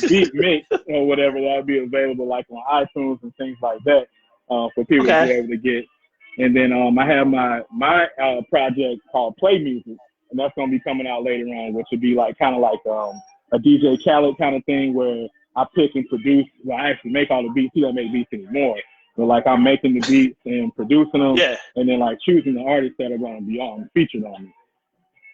beat mix or whatever that'll be available like on iTunes and things like that for people to be Okay. able to get. And then I have my project called Play Music, and that's gonna be coming out later on, which would be like kind of like a DJ Khaled kind of thing where I pick and produce. Well, I actually make all the beats. He doesn't make beats anymore. So like I'm making the beats and producing them, Yeah. and then like choosing the artists that are gonna be featured on it.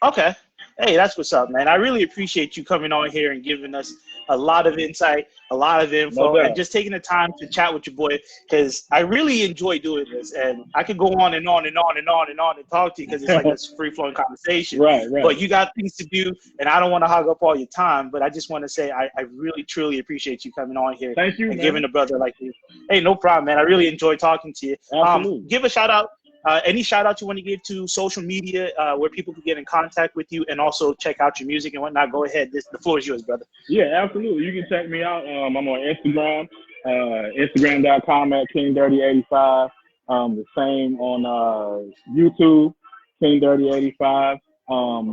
Okay. Hey, that's what's up, man. I really appreciate you coming on here and giving us a lot of insight, a lot of info, No doubt. and just taking the time to chat with your boy, because I really enjoy doing this. And I could go on and on and on and on and on and talk to you because it's like a free-flowing conversation. Right. But you got things to do, and I don't want to hog up all your time, but I just want to say I really, truly appreciate you coming on here. Thank you, and man. giving a brother like you. Hey, no problem, man. I really enjoy talking to you. Absolutely. Give a shout-out. Any shout out you want to give to social media where people can get in contact with you and also check out your music and whatnot? Go ahead. The floor is yours, brother. Yeah, absolutely. You can check me out. I'm on Instagram, Instagram.com at KingDurdy85. The same on YouTube, KingDurdy85.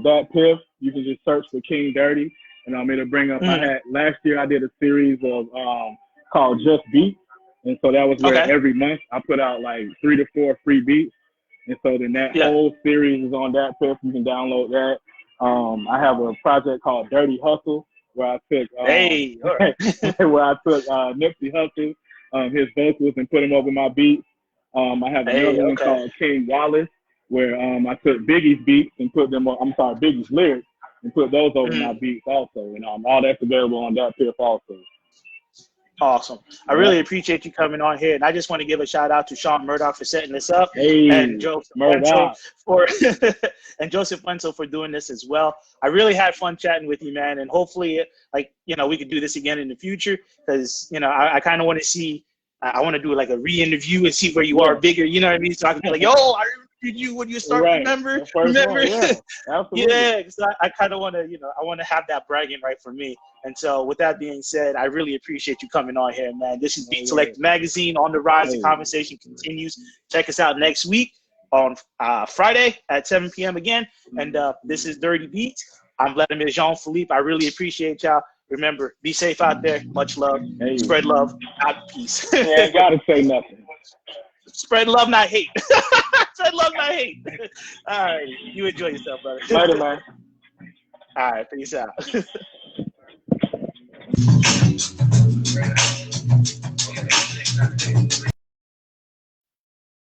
That Piff, you can just search for King Durdy, and it'll bring up. Last year I did a series of called Just Beats, and so that was where every month I put out like 3 to 4 free beats. And so then that whole series is on that Piff. You can download that. I have a project called Dirty Hustle where I took where I took Nipsey Hussle, his vocals, and put them over my beats. I have another one called King Wallace where I took Biggie's beats and put them on. Biggie's lyrics and put those over my beats also. And all that's available on that Piff also. Awesome. I really appreciate you coming on here. And I just want to give a shout out to Sean Murdoch for setting this up and Joseph Wenzel for doing this as well. I really had fun chatting with you, man. And hopefully, we could do this again in the future because, I kind of want to see, I want to do like a re-interview and see where you are bigger. You know what I mean? So I can be like, yo, I remember you when you started. Remember? Yeah, absolutely. Yeah, because I kind of want to, I want to have that bragging right for me. And so with that being said, I really appreciate you coming on here, man. This is Beat Select Magazine on the rise. The conversation continues. Check us out next week on Friday at 7 p.m. again. And this is Dirty Beats. I'm Vladimir Jean-Philippe. I really appreciate y'all. Remember, be safe out there. Much love. Spread love, not peace. Yeah, gotta say nothing. Spread love, not hate. Spread love, not hate. All right. You enjoy yourself, brother. Later, man. All right. Peace out.